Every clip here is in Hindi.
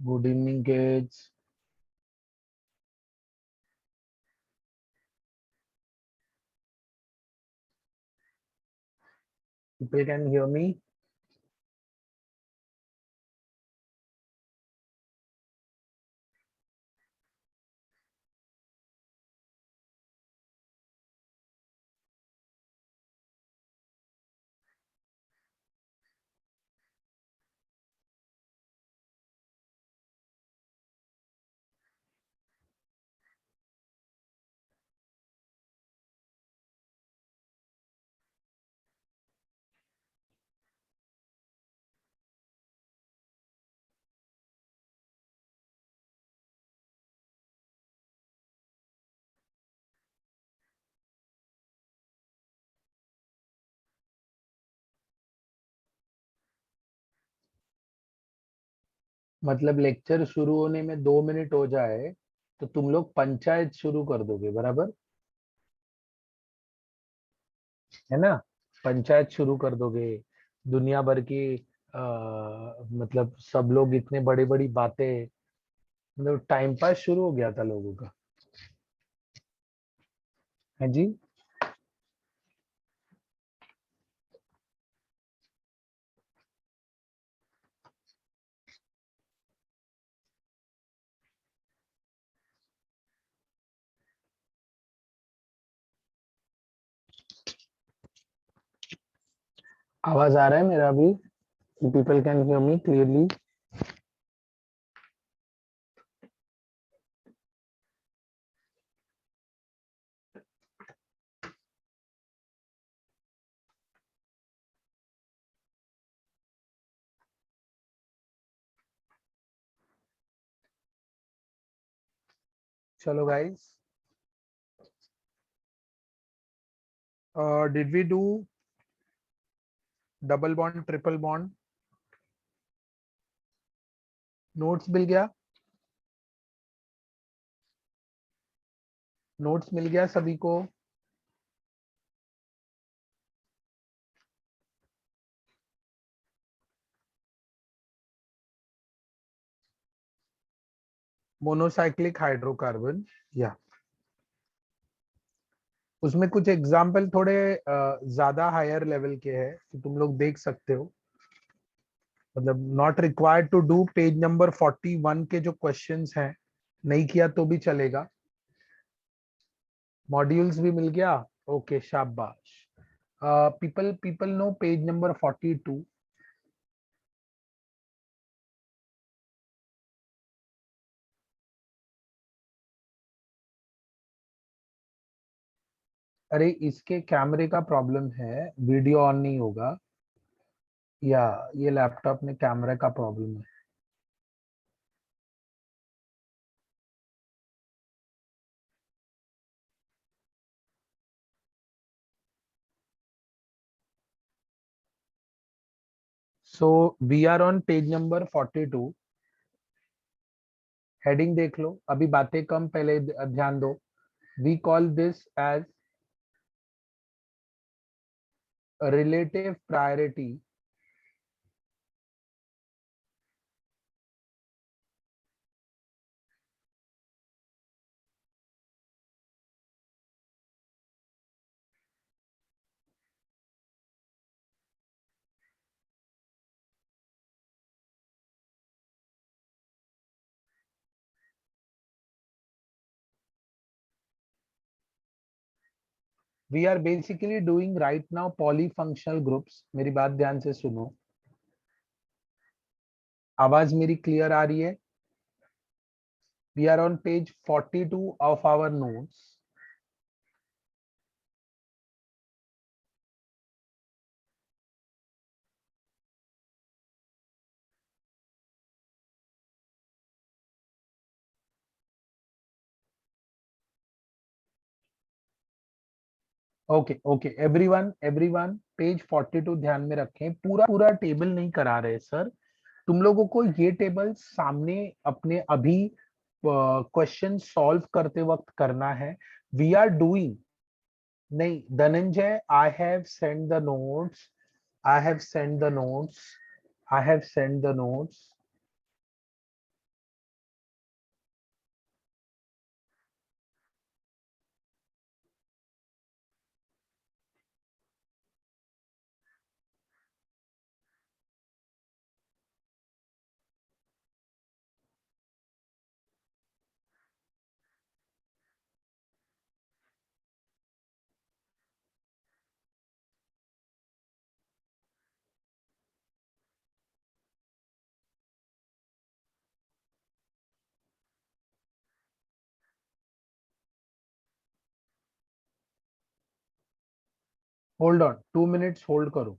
Good evening, kids. People can hear me. मतलब लेक्चर शुरू होने में 2 मिनट हो जाए तो तुम लोग पंचायत शुरू कर दोगे, बराबर है ना। पंचायत शुरू कर दोगे। दुनिया भर की मतलब सब लोग इतने बड़ी बड़ी बातें, मतलब टाइम पास शुरू हो गया था लोगों का। है जी। आवाज आ रहा है मेरा अभी? People can hear me clearly? चलो guys, did we do double bond triple bond? Notes मिल गया? नोट्स मिल गया सभी को? मोनोसाइक्लिक हाइड्रोकार्बन, या उसमें कुछ एग्जाम्पल थोड़े ज्यादा हायर लेवल के हैं तो तुम लोग देख सकते हो। मतलब not required to do page number 41 के जो क्वेश्चंस हैं, नहीं किया तो भी चलेगा। मॉड्यूल्स भी मिल गया? ओके, शाबाश। People people know page number 42? अरे इसके कैमरे का प्रॉब्लम है, वीडियो ऑन नहीं होगा, या ये लैपटॉप में कैमरे का प्रॉब्लम है। So we are on page number 42। Heading देख लो, अभी बातें कम, पहले ध्यान दो। We call this as relative priority. We are basically doing right now polyfunctional groups. मेरी बात ध्यान से सुनो। आवाज मेरी क्लियर आ रही है? We are on page 42 of our notes. Okay okay, everyone everyone, page 42 ध्यान में रखें। पूरा पूरा टेबल नहीं करा रहे सर, तुम लोगों को ये टेबल सामने अपने अभी क्वेश्चन सॉल्व करते वक्त करना है। वी आर डूइंग, नहीं Dhananjay, I have send the notes, I have send the notes, I have send the notes. Hold on 2 minutes hold करो.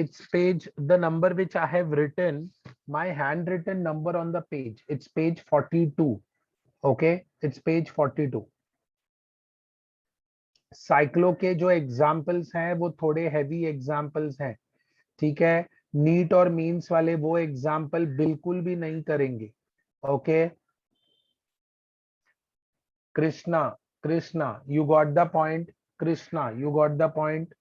It's page, the number which I have written, my handwritten number on the page, it's page 42. Okay, it's page 42. Cyclo के जो एग्जाम्पल्स हैं वो थोड़े हैवी एग्जाम्पल्स हैं, ठीक है. नीट और मीन्स वाले वो एग्जाम्पल बिल्कुल भी नहीं करेंगे. Okay, Krishna, Krishna you got the point, Krishna you got the point.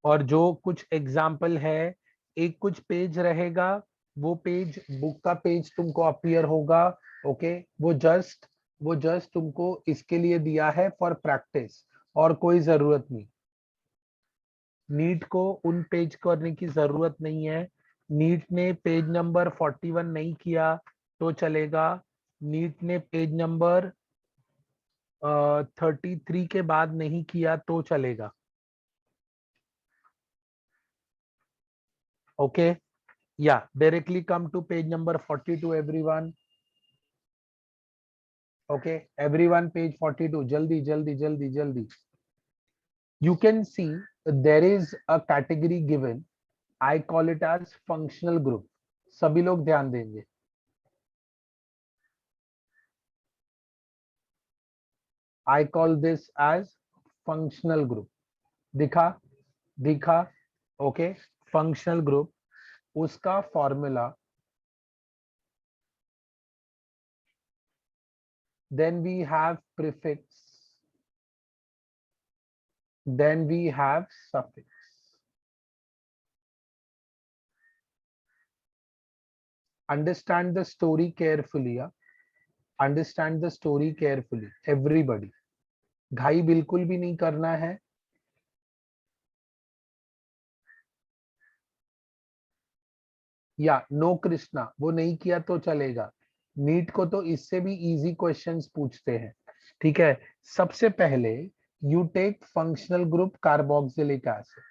और जो कुछ एग्जाम्पल है, एक कुछ पेज रहेगा, वो पेज बुक का पेज तुमको अपीयर होगा. ओके, वो जस्ट तुमको इसके लिए दिया है फॉर प्रैक्टिस, और कोई जरूरत नहीं. नीट को उन पेज करने की जरूरत नहीं है. नीट ने पेज नंबर 41 नहीं किया तो चलेगा. नीट ने पेज नंबर 33 के बाद नहीं किया तो चलेगा. ओके, या directly come to page number 42 everyone. Okay everyone, page 42, जल्दी जल्दी जल्दी जल्दी. You can see there is a category given. I call it as functional group. सभी लोग ध्यान देंगे. I call this as functional group. दिखा, दिखा. ओके, फंक्शनल ग्रुप, उसका formula, then we have prefix, then we have suffix. Understand the story carefully. Understand the story carefully everybody. घाई बिल्कुल भी नहीं करना है. या नो कृष्णा वो नहीं किया तो चलेगा. नीट को तो इससे भी इजी क्वेश्चंस पूछते हैं, ठीक है. सबसे पहले you take functional group carboxylic acid,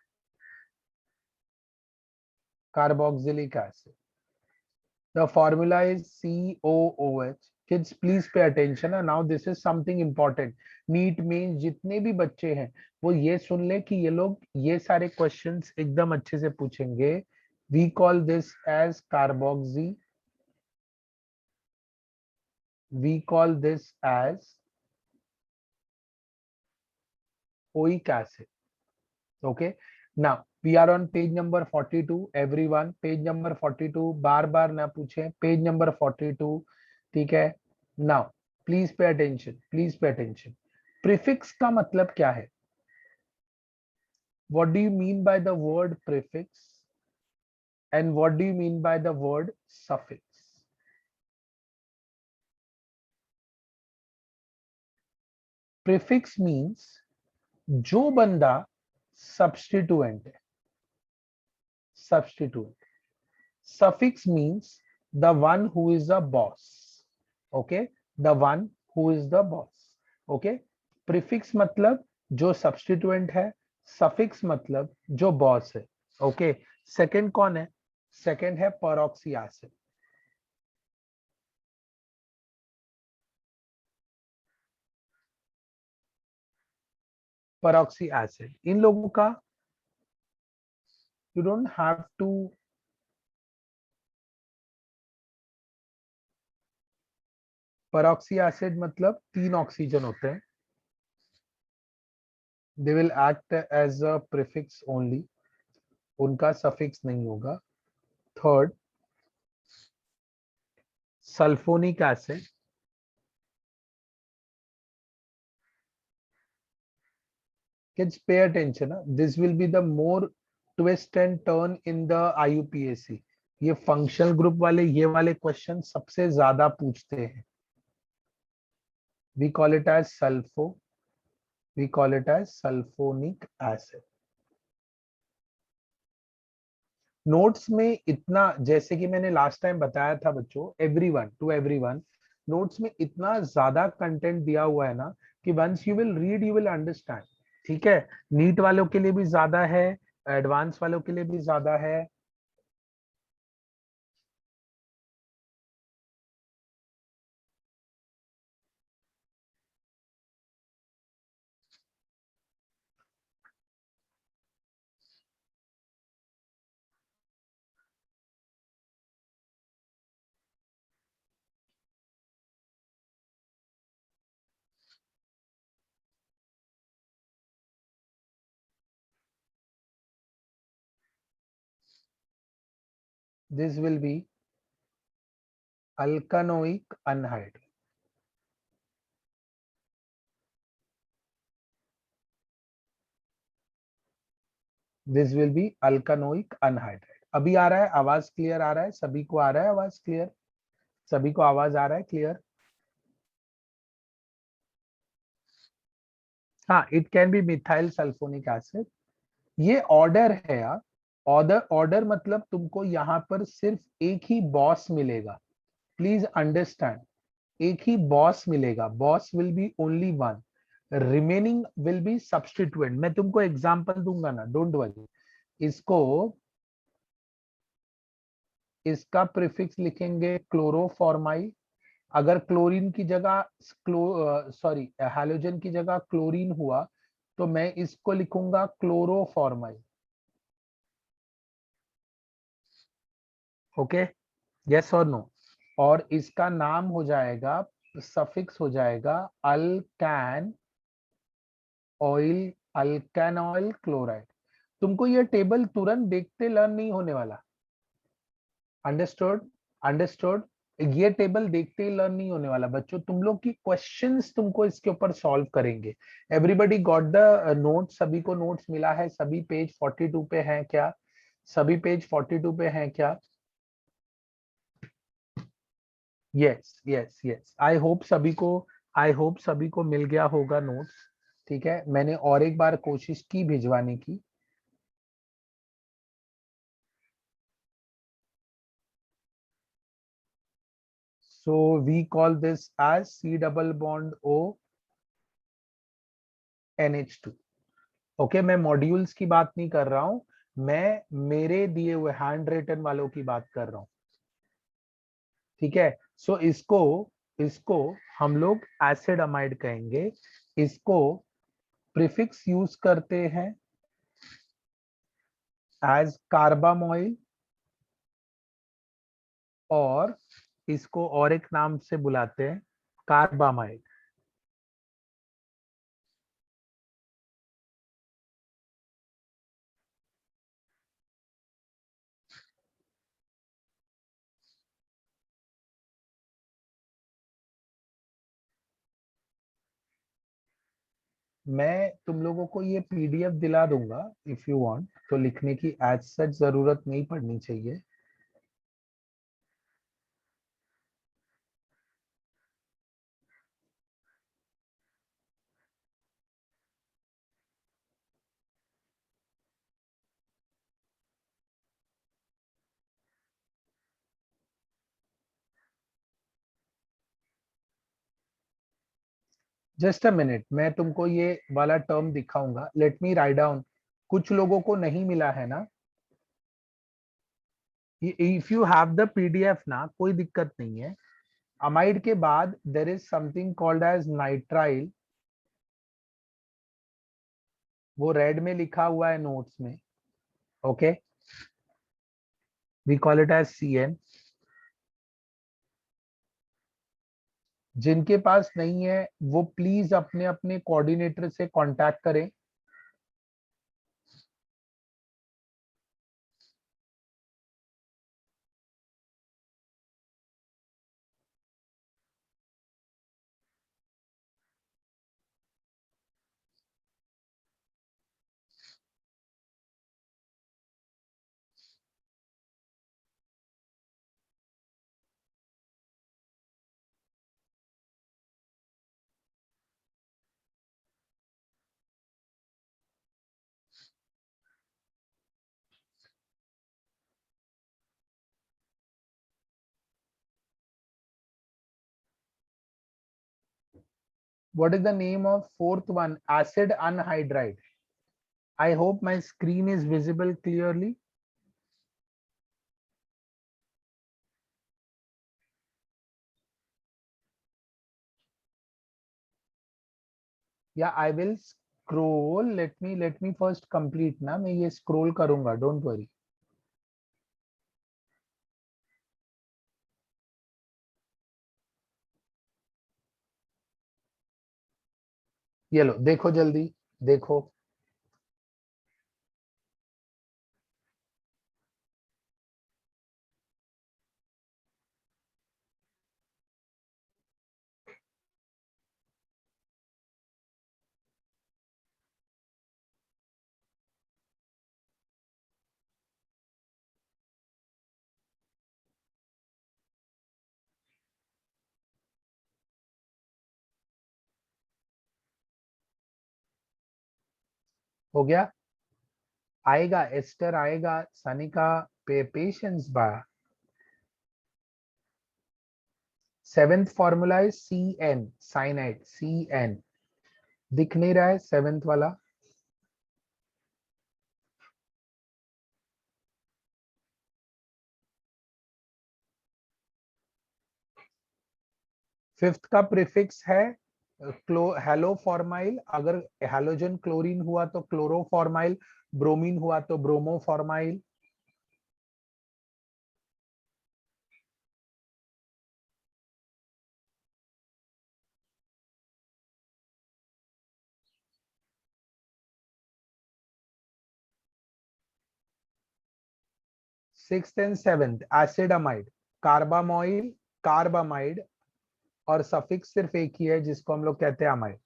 carboxylic acid. The formula is COOH. Kids, please pay attention. Now this is something important. NEET में जितने भी बच्चे हैं वो ये सुन ले कि ये लोग ये सारे क्वेश्चंस एकदम अच्छे से पूछेंगे. We call this as carboxy. We call this as oic acid. Okay. Now we are on page number 42. Everyone, page number 42. बार बार ना पूछें. Page number 42. ठीक है. Now please pay attention. Please pay attention. Prefix का मतलब क्या है? What do you mean by the word prefix? And what do you mean by the word suffix? Prefix means जो बंदा substituent है. Substituent. Suffix means the one who is the boss. Okay, the one who is the boss. Okay, prefix मतलब जो substituent है, suffix मतलब जो boss है. Okay, second कौन है? Second है peroxy acid. peroxy acid इन लोगों का you don't have to. peroxy acid मतलब 3 ऑक्सीजन होते हैं. they will act as a prefix only. उनका suffix नहीं होगा. Third, sulphonic acid. Kids, pay attention. This will be the more twist and turn in the IUPAC. ये फंक्शनल ग्रुप वाले ये वाले क्वेश्चन सबसे ज्यादा पूछते हैं. We call it as sulfonic acid. Notes में इतना, जैसे कि मैंने लास्ट टाइम बताया था बच्चों, एवरीवन नोट्स में इतना ज्यादा कंटेंट दिया हुआ है ना कि once you will read you will understand. ठीक है, नीट वालों के लिए भी ज्यादा है, एडवांस वालों के लिए भी ज्यादा है. This will be alkanoic anhydride. This will be alkanoic anhydride. अभी आ रहा है आवाज, क्लियर आ रहा है? सभी को आ रहा है आवाज क्लियर? सभी को आवाज आ रहा है क्लियर? हाँ, it can be methyl sulphonic acid. ये ऑर्डर है यार. ऑर्डर मतलब तुमको यहाँ पर सिर्फ एक ही बॉस मिलेगा. प्लीज अंडरस्टैंड, एक ही बॉस मिलेगा. Boss will be only one, remaining will be substituent. मैं तुमको एग्जांपल दूंगा ना, डोंट वरी. इसको, इसका प्रीफिक्स लिखेंगे क्लोरोफॉर्माइल. अगर क्लोरीन की जगह सॉरी हैलोजन की जगह क्लोरीन हुआ तो मैं इसको लिखूंगा क्लोरोफॉर्माइल. ओके, यस और नो. और इसका नाम हो जाएगा, सफिक्स हो जाएगा अल्कैन ऑयल, अल्कैनॉइल क्लोराइड. तुमको ये टेबल तुरंत देखते लर्न नहीं होने वाला. अंडरस्टूड? अंडरस्टूड. ये टेबल देखते ही लर्न नहीं होने वाला बच्चों. तुम लोग की क्वेश्चंस तुमको इसके ऊपर सॉल्व करेंगे. Everybody got the note? सभी को नोट्स मिला है? सभी पेज 42 पे हैं क्या? सभी पेज 42 पे हैं क्या? Yes yes yes, I hope सभी को मिल गया होगा नोट्स. ठीक है, मैंने और एक बार कोशिश की भिजवाने की. So we call this as C double bond O NH2. Okay, मैं मॉड्यूल्स की बात नहीं कर रहा हूं, मैं मेरे दिए हुए हैंड रिटन वालों की बात कर रहा हूं. ठीक है, सो इसको इसको हम लोग एसिड अमाइड कहेंगे. इसको प्रीफिक्स यूज करते हैं एज कार्बामोइल, और इसको और एक नाम से बुलाते हैं कार्बामाइड. मैं तुम लोगों को ये PDF दिला दूंगा इफ यू वांट, तो लिखने की एज सच जरूरत नहीं पड़नी चाहिए. जस्ट अ मिनट, मैं तुमको ये वाला टर्म दिखाऊंगा. Let me write down. कुछ लोगों को नहीं मिला है ना? If you have the PDF ना, कोई दिक्कत नहीं है. अमाइड के बाद there is something called as nitrile. वो रेड में लिखा हुआ है नोट्स में. Okay, we call it as CN. जिनके पास नहीं है वो प्लीज अपने अपने कोऑर्डिनेटर से कांटेक्ट करें. What is the name of fourth one? Acid anhydride. I hope my screen is visible clearly. Yeah, I will scroll. Let me first complete ना. मैं ये scroll करूँगा. Don't worry. ये लो, देखो जल्दी, देखो. हो गया? आएगा एस्टर, आएगा सनिका. पेशेंस बा. सेवेंथ फॉर्मूला है CN, साइनाइड. CN दिख नहीं रहा है सेवेंथ वाला. फिफ्थ का प्रीफिक्स है हेलोफॉर्माइल. अगर हैलोजन क्लोरीन हुआ तो क्लोरोफॉर्माइल, ब्रोमीन हुआ तो bromoformyl. Sixth and seventh acid amide, carbamoyl, carbamide. और सफिक्स सिर्फ एक ही है जिसको हम लोग कहते हैं अमाइड.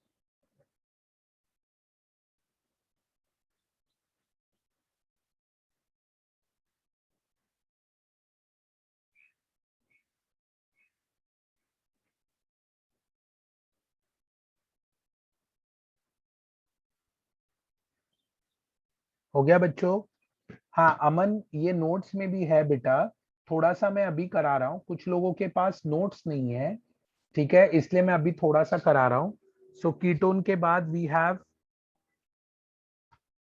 हो गया बच्चों? हाँ अमन, ये नोट्स में भी है बेटा. थोड़ा सा मैं अभी करा रहा हूँ, कुछ लोगों के पास नोट्स नहीं है. ठीक है, इसलिए मैं अभी थोड़ा सा करा रहा हूँ. सो कीटोन के बाद वी हैव.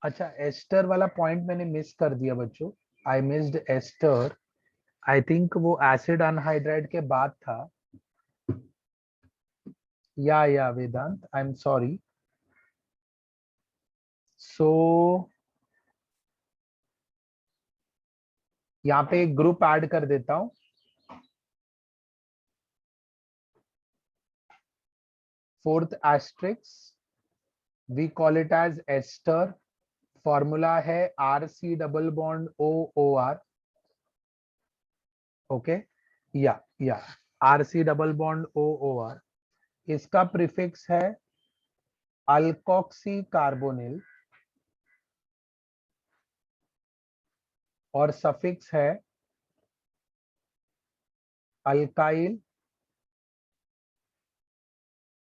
अच्छा, एस्टर वाला पॉइंट मैंने मिस कर दिया बच्चों. I missed ester. I think वो एसिड अनहाइड्राइड के बाद था. या वेदांत, आई एम सॉरी. सो यहाँ पे एक ग्रुप ऐड कर देता हूँ. Fourth asterisk, we call it as ester. Formula है RC double bond OOR. Okay. या RC डबल बॉन्ड OOR. इसका प्रीफिक्स है अल्कोक्सी कार्बोनिल. और सफिक्स है अल्काइल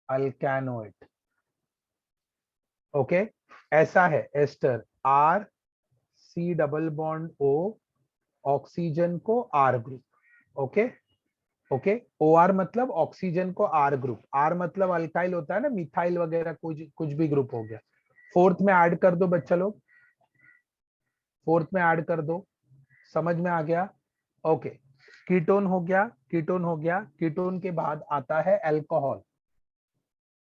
अल्कैनोइट. ओके. ऐसा है ester. RC double bond O, oxygen को R group. Okay. Okay. OR मतलब ऑक्सीजन को R ग्रुप. R मतलब अल्काइल होता है ना, मिथाइल वगैरह, कुछ कुछ भी ग्रुप हो गया. फोर्थ में ऐड कर दो बच्चा लोग. फोर्थ में ऐड कर दो. समझ में आ गया? ओके. कीटोन हो गया, कीटोन हो गया. कीटोन के बाद आता है अल्कोहल.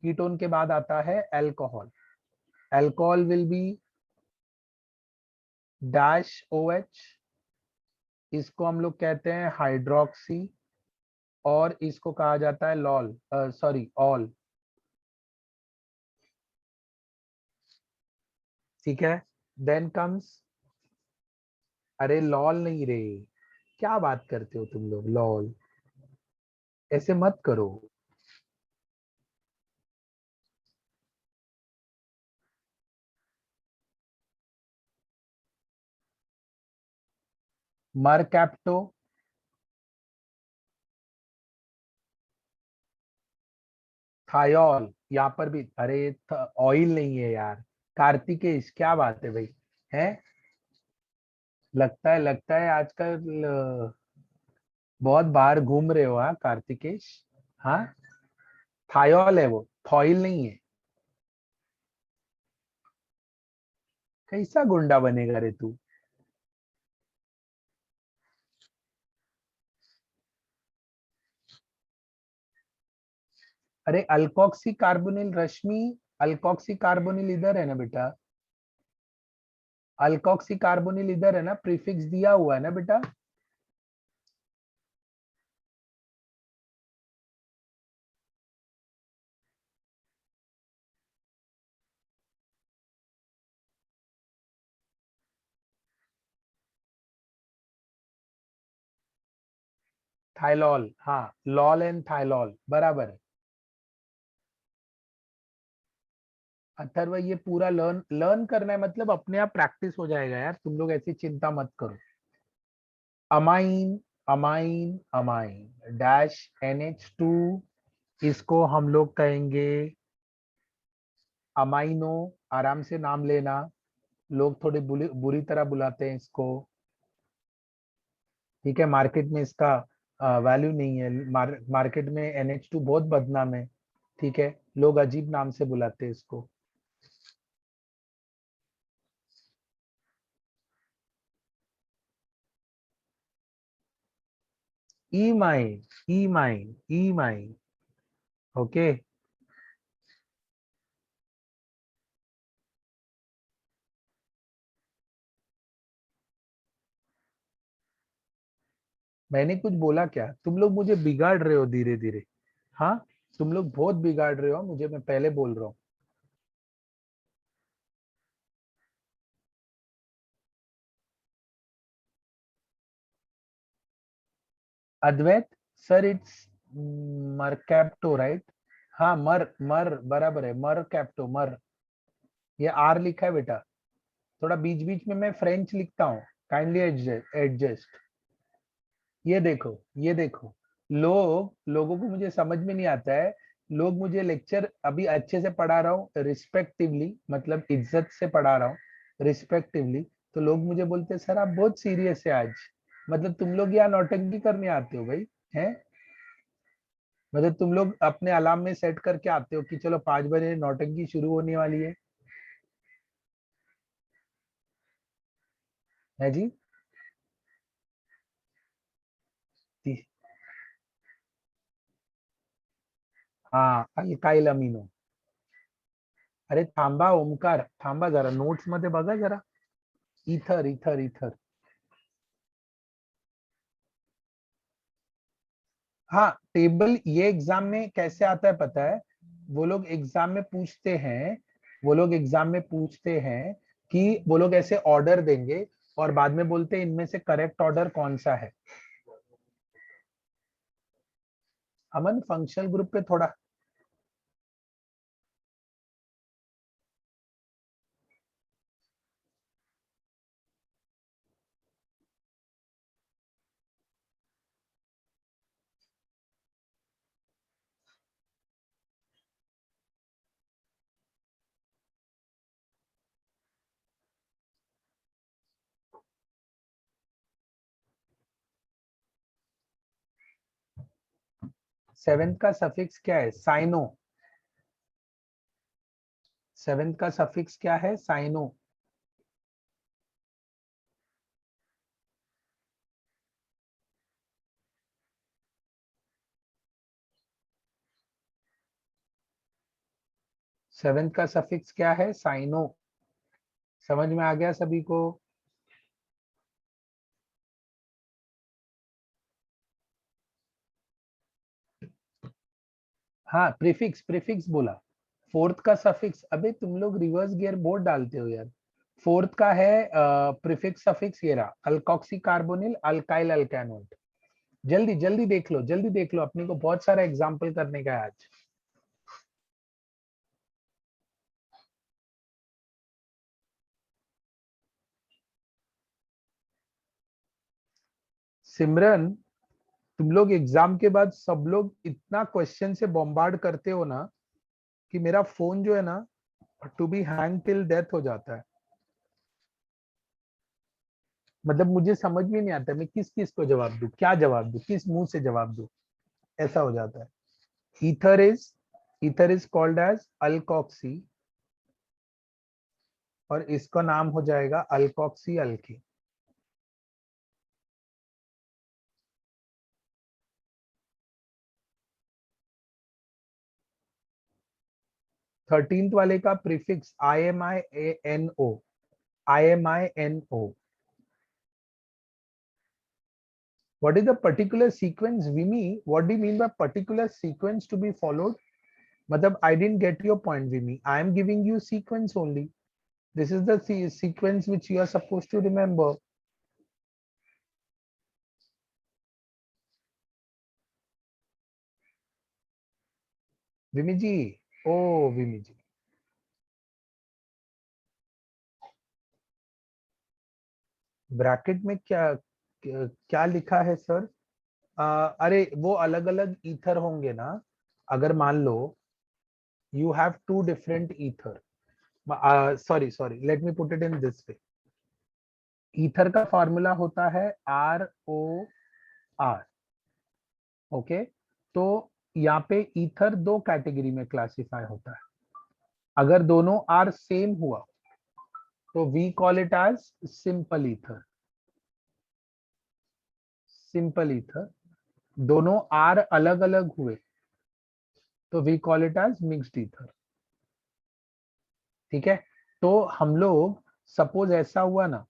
कीटोन के बाद आता है alcohol. Alcohol will be dash OH. इसको हम लोग कहते हैं हाइड्रोक्सी. और इसको कहा जाता है लॉल, सॉरी ऑल. ठीक है. Then comes. अरे लॉल नहीं रे, क्या बात करते हो तुम लोग, लॉल ऐसे मत करो. मरकैप्टो. थायोल. यहाँ पर भी अरे ऑयल नहीं है यार. कार्तिकेश, क्या बात है भाई. है. लगता है आजकल बहुत बाहर घूम रहे हो, हाँ कार्तिकेश. हाँ. थायोल है वो. थॉइल नहीं है। कैसा गुंडा बनेगा रे तू? अरे अल्कोक्सी कार्बोनिल रश्मि, अल्कोक्सी कार्बोनिल इधर है ना बेटा, अल्कोक्सी कार्बोनिल इधर है ना, प्रीफिक्स दिया हुआ है ना बेटा। थाइलॉल, हाँ, लॉल एंड थाइलॉल बराबर है। अथर्व ये पूरा लर्न लर्न करना है, मतलब अपने आप प्रैक्टिस हो जाएगा यार, तुम लोग ऐसी चिंता मत करो। Amine, amine, amine dash NH2, इसको हम लोग कहेंगे अमाइनो। आराम से नाम लेना, लोग थोड़ी बुरी तरह बुलाते हैं इसको। ठीक है, मार्केट में इसका वैल्यू नहीं है, मार्केट में NH2 बहुत बदनाम है। ठीक है, लोग अजीब नाम से बुलाते हैं इसको। ईमाइन, ईमाइन, ईमाइन। ओके। मैंने कुछ बोला क्या? तुम लोग मुझे बिगाड़ रहे हो धीरे धीरे। हाँ, तुम लोग बहुत बिगाड़ रहे हो मुझे, मैं पहले बोल रहा हूँ। अद्वैत सर, इट्स मर कैप्टो, राइट? हाँ, मर मर बराबर है, मर कैप्टो, मर। ये आर लिखा है बेटा, थोड़ा बीच बीच में मैं फ्रेंच लिखता हूँ, काइंडली एडजस्ट। ये देखो, ये देखो, लोगों को मुझे समझ में नहीं आता है। लोग मुझे लेक्चर अभी अच्छे से पढ़ा रहा हूँ, रिस्पेक्टिवली, मतलब इज्जत से पढ़ा रहा हूँ, रिस्पेक्टिवली। तो लोग मुझे बोलते हैं सर आप बहुत सीरियस है आज, मतलब तुम लोग यहाँ नौटंकी करने आते हो भाई, हैं? मतलब तुम लोग अपने अलार्म में सेट करके आते हो कि चलो 5 बजे नौटंकी शुरू होने वाली है जी? हाँ, अल्काइल अमीनो। अरे थांबा ओमकार, थांबा जरा, नोट्स मध्ये बघा जरा। Ether, ether, ether. हाँ, टेबल ये एग्जाम में कैसे आता है पता है? वो लोग एग्जाम में पूछते हैं, वो लोग एग्जाम में पूछते हैं कि वो लोग ऐसे ऑर्डर देंगे और बाद में बोलते हैं इनमें से करेक्ट ऑर्डर कौन सा है। अमन फंक्शनल ग्रुप पे थोड़ा। 7th का सफिक्स क्या है? साइनो। 7th का सफिक्स क्या है? साइनो। 7th का सफिक्स क्या है? साइनो। समझ में आ गया सभी को? हाँ, प्रीफिक्स, प्रीफिक्स बोला। 4th का सफिक्स, अबे तुम लोग रिवर्स गियर बोर्ड डालते हो यार। 4th का है प्रीफिक्स सफिक्स, ये रहा, अल्कोक्सी कार्बोनिल अल्काइल अल्केनोट। जल्दी जल्दी देख लो, जल्दी देख लो, अपने को बहुत सारा एग्जाम्पल करने का है आज। सिमरन, तुम लोग एग्जाम के बाद सब लोग इतना क्वेश्चन से बॉम्बार्ड करते हो ना कि मेरा फोन जो है ना, to be hang till death हो जाता है। मतलब मुझे समझ में नहीं आता मैं किस किस को जवाब दूं, क्या जवाब दूं, किस मुंह से जवाब दूं, ऐसा हो जाता है। Ether is ether is called as alkoxy और इसका नाम हो जाएगा अल्कोक्सी अल्कीन। थर्टींथ वाले का prefix IMINO, IMINO। What is the particular sequence, Vimi? What do you mean by particular sequence to be followed? Matlab, I didn't get your point, Vimi. I am giving you sequence only. This is the sequence which you are supposed to remember. Vimi ji, oh Vimi ji. Bracket में क्या लिखा है सर? अरे वो अलग अलग ईथर होंगे ना। अगर मान लो you have two different ether, sorry, let me put it in this way. Ether का फॉर्मूला होता है ROR, ओके। तो यहाँ पे ईथर दो कैटेगरी में क्लासिफाई होता है। अगर दोनों आर सेम हुआ तो we call it as simple ether. Simple ether. दोनों आर अलग अलग हुए तो we call it as mixed ether. ठीक है। तो हम लोग सपोज ऐसा हुआ ना,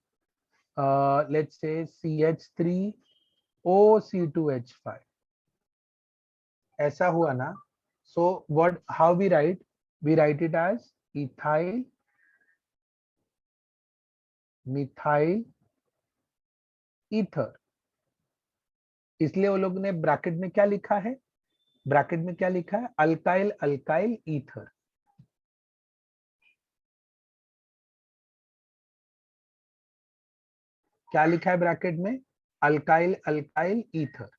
लेट्स से CH3OC2H5 ऐसा हुआ ना। So what how we write it as ethyl methyl ether. इसलिए वो लोग ने ब्रैकेट में क्या लिखा है? ब्रैकेट में क्या लिखा है? Alkyl alkyl ether. क्या लिखा है ब्रैकेट में? Alkyl alkyl ether.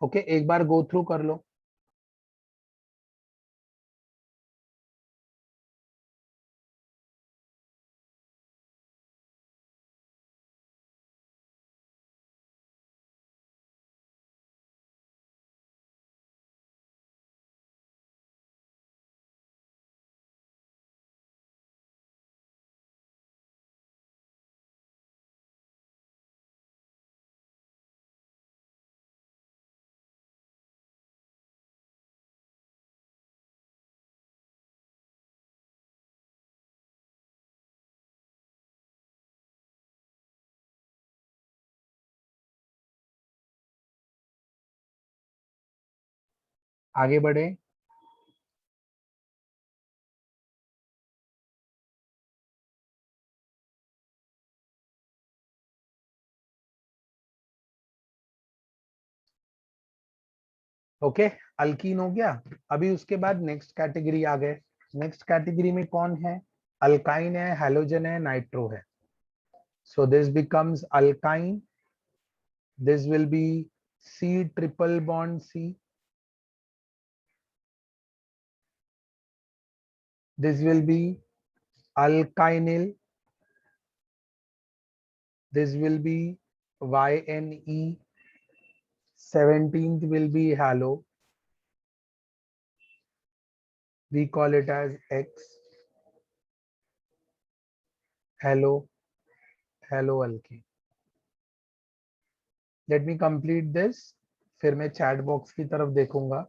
ओके, एक बार गो थ्रू कर लो। आगे बढ़े। ओके, अल्कीन हो गया। अभी उसके बाद नेक्स्ट कैटेगरी आ गए। नेक्स्ट कैटेगरी में कौन है? अल्काइन है, हैलोजन है, नाइट्रो है। So this becomes alkyne. This will B C triple bond C। This will be alkynyl. This will be YNE. 17th will be halo. We call it as X. Halo, halo alkene. Let me complete this. फिर मैं चैट बॉक्स की तरफ देखूंगा।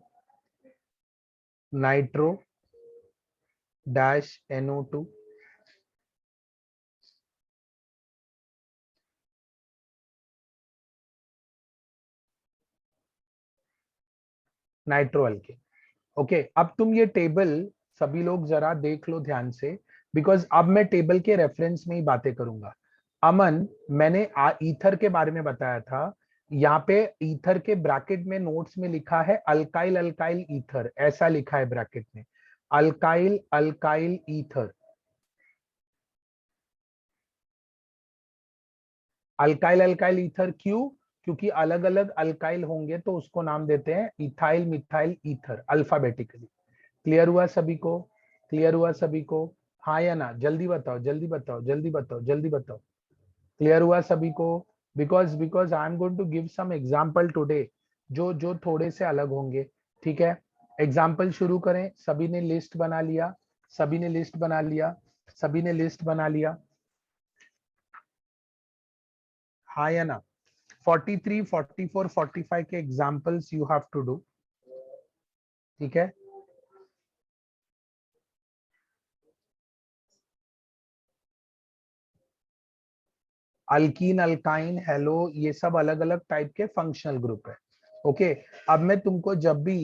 Nitro dash NO2, nitro alkane. Okay, अब तुम ये टेबल सभी लोग जरा देख लो ध्यान से, बिकॉज अब मैं टेबल के रेफरेंस में ही बातें करूंगा। अमन, मैंने ईथर के बारे में बताया था। यहाँ पे ईथर के ब्रैकेट में नोट्स में लिखा है अल्काइल अल्काइल ईथर, ऐसा लिखा है ब्रैकेट में, alkyl alkyl ether. Alkyl alkyl ether क्यों? क्योंकि अलग अलग अल्काइल होंगे तो उसको नाम देते हैं ethyl methyl ether, alphabetically. Clear हुआ सभी को? क्लियर हुआ सभी को? हाँ या ना? जल्दी बताओ, जल्दी बताओ, जल्दी बताओ, जल्दी बताओ। क्लियर हुआ सभी को? Because I am going to give some example today जो जो थोड़े से अलग होंगे। ठीक है, एग्जाम्पल शुरू करें। सभी ने लिस्ट बना लिया, सभी ने लिस्ट बना लिया, सभी ने लिस्ट बना लिया, हाँ या ना? 43, 44, 45 के examples you have to do, ठीक है। अल्कीन, अल्काइन, हेलो, ये सब अलग अलग टाइप के फंक्शनल ग्रुप है। ओके, अब मैं तुमको जब भी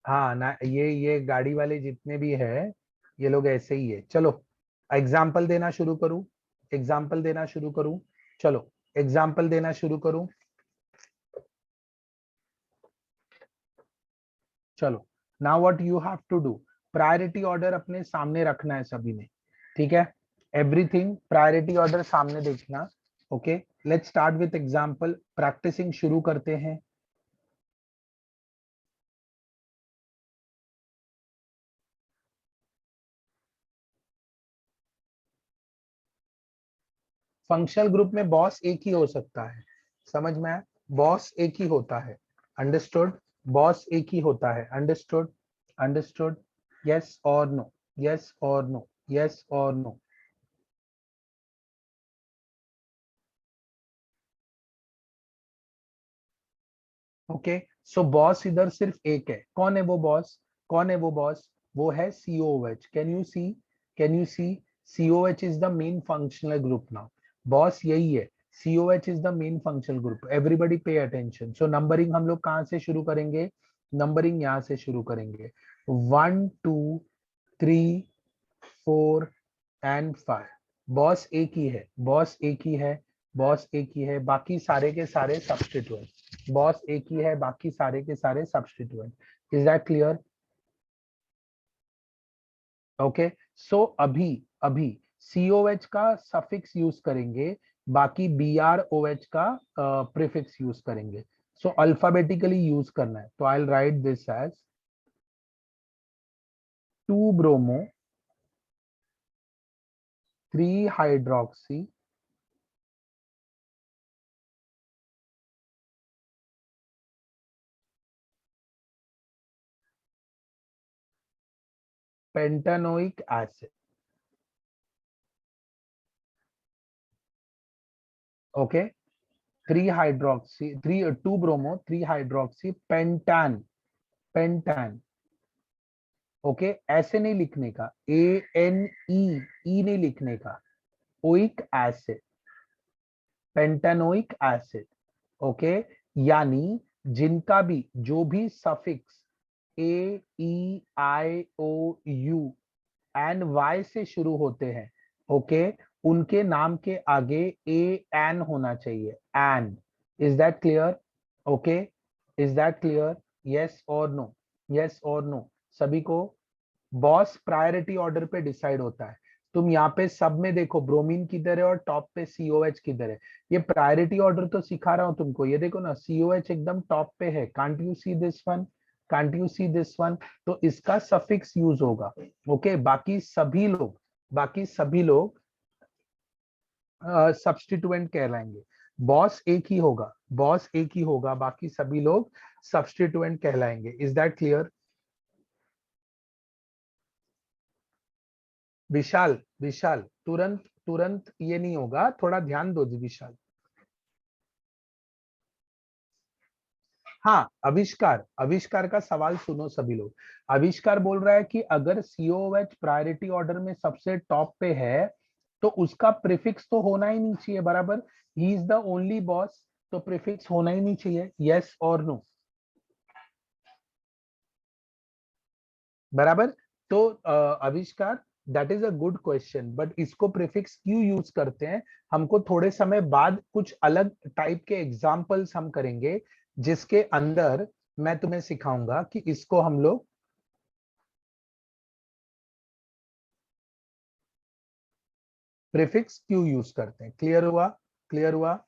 हाँ ना, ये गाड़ी वाले जितने भी है ये लोग ऐसे ही है। चलो एग्जाम्पल देना शुरू करूं, एग्जाम्पल देना शुरू करूं, चलो एग्जाम्पल देना शुरू करूं। चलो, now what you have to do, priority order अपने सामने रखना है सभी ने, ठीक है। एवरीथिंग प्रायोरिटी ऑर्डर सामने देखना। Okay, let's start with example, practising शुरू करते हैं। फंक्शनल ग्रुप में बॉस एक ही हो सकता है, समझ में आया? बॉस एक ही होता है, अंडरस्टूड? बॉस एक ही होता है, अंडरस्टूड? अंडरस्टूड? यस और नो, यस और नो, यस और नो? ओके, सो बॉस इधर सिर्फ एक है, कौन है वो बॉस? कौन है वो बॉस? वो है COH। Can you see? Can you see? COH is the main functional group now. Boss यही है, COH is the main functional group. Everybody pay attention. So numbering हम लोग कहां से शुरू करेंगे? नंबरिंग यहां से शुरू करेंगे, 1 2 3 4 एंड 5। बॉस एक ही है, बॉस एक ही है, बॉस एक ही है, बाकी सारे के सारे सब्स्टिट्यूएंट। बॉस एक ही है, बाकी सारे के सारे substituent. Is that clear? Okay, so अभी अभी COH का सफिक्स यूज करेंगे, बाकी BROH का प्रीफिक्स यूज करेंगे। सो अल्फाबेटिकली यूज करना है, तो I will write this as 2 bromo 3 hydroxy pentanoic acid. Okay, 3 hydroxy 3 2 bromo 3 hydroxy pentane, pentane. Okay, ऐसे नहीं लिखने का, ANE, ई नहीं लिखने का, oic acid, pentanoic acid. Okay, यानी जिनका भी जो भी सफिक्स AEIOU एंड वाई से शुरू होते हैं, ओके, उनके नाम के आगे AN होना चाहिए, N. Is that clear? Okay, is that clear? Yes और नो, यस और नो? सभी को बॉस प्रायोरिटी ऑर्डर पे डिसाइड होता है। तुम यहाँ पे सब में देखो ब्रोमीन किधर है और टॉप पे COH किधर है। ये प्रायोरिटी ऑर्डर तो सिखा रहा हूं तुमको, ये देखो ना, COH एकदम टॉप पे है, can't you see this one? Can't you see this one? तो इसका सफिक्स यूज होगा। ओके, बाकी सभी लोग सब्स्टिट्यूएंट कहलाएंगे। बॉस एक ही होगा, बॉस एक ही होगा, बाकी सभी लोग सब्स्टिट्यूएंट कहलाएंगे। Is that clear? Vishal, Vishal, तुरंत तुरंत ये नहीं होगा, थोड़ा ध्यान दो जी विशाल। हाँ, आविष्कार, आविष्कार का सवाल सुनो सभी लोग। आविष्कार बोल रहा है कि अगर COH प्रायोरिटी ऑर्डर में सबसे टॉप पे है तो उसका प्रीफिक्स तो होना ही नहीं चाहिए, बराबर? ही इज द ओनली बॉस, तो प्रीफिक्स होना ही नहीं चाहिए, यस और नो? बराबर? तो आविष्कार, that is a good question, but इसको प्रीफिक्स क्यों यूज करते हैं? हमको थोड़े समय बाद कुछ अलग टाइप के एग्जाम्पल्स हम करेंगे, जिसके अंदर मैं तुम्हें सिखाऊंगा कि इसको हम लोग प्रीफिक्स क्यों यूज करते हैं? क्लियर हुआ? क्लियर हुआ?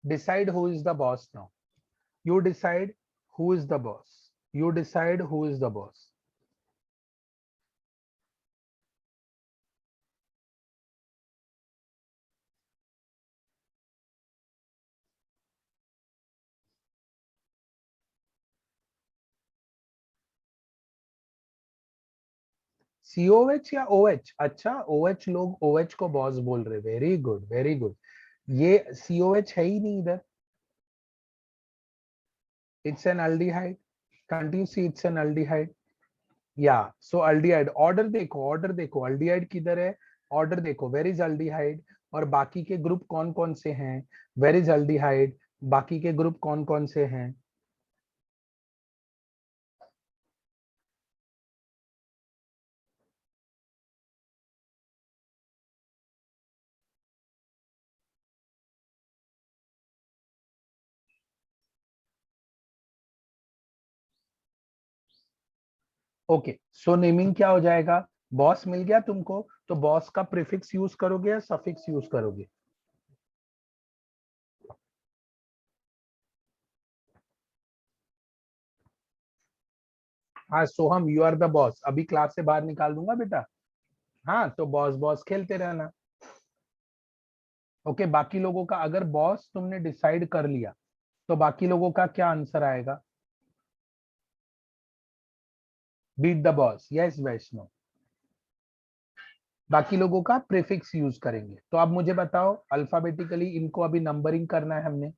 Decide who is the boss now. You decide who is the boss. You decide who is the boss. COH या OH? अच्छा, OH, लोग OH को बॉस बोल रहे. Very good, very good. ये COH है ही नहीं इधर. It's an aldehyde. Can't you see it's an aldehyde? Yeah. So aldehyde. Order देखो, order देखो. Aldehyde किधर है? Order देखो. Where is aldehyde? और बाकी के ग्रुप कौन कौन से हैं? Where is aldehyde? बाकी के ग्रुप कौन कौन से हैं? ओके, सो नेमिंग क्या हो जाएगा? बॉस मिल गया तुमको, तो बॉस का प्रीफिक्स यूज करोगे या सफिक्स यूज करोगे? हाँ, सोहम, यू आर द बॉस. अभी क्लास से बाहर निकाल दूंगा बेटा. हाँ, तो बॉस बॉस खेलते रहना. ओके, बाकी लोगों का अगर बॉस तुमने डिसाइड कर लिया, तो बाकी लोगों का क्या आंसर आएगा? Beat the boss. Yes Vaishnav. बाकी लोगों का प्रीफिक्स यूज करेंगे. तो अब मुझे बताओ, अल्फाबेटिकली इनको अभी नंबरिंग करना है हमने.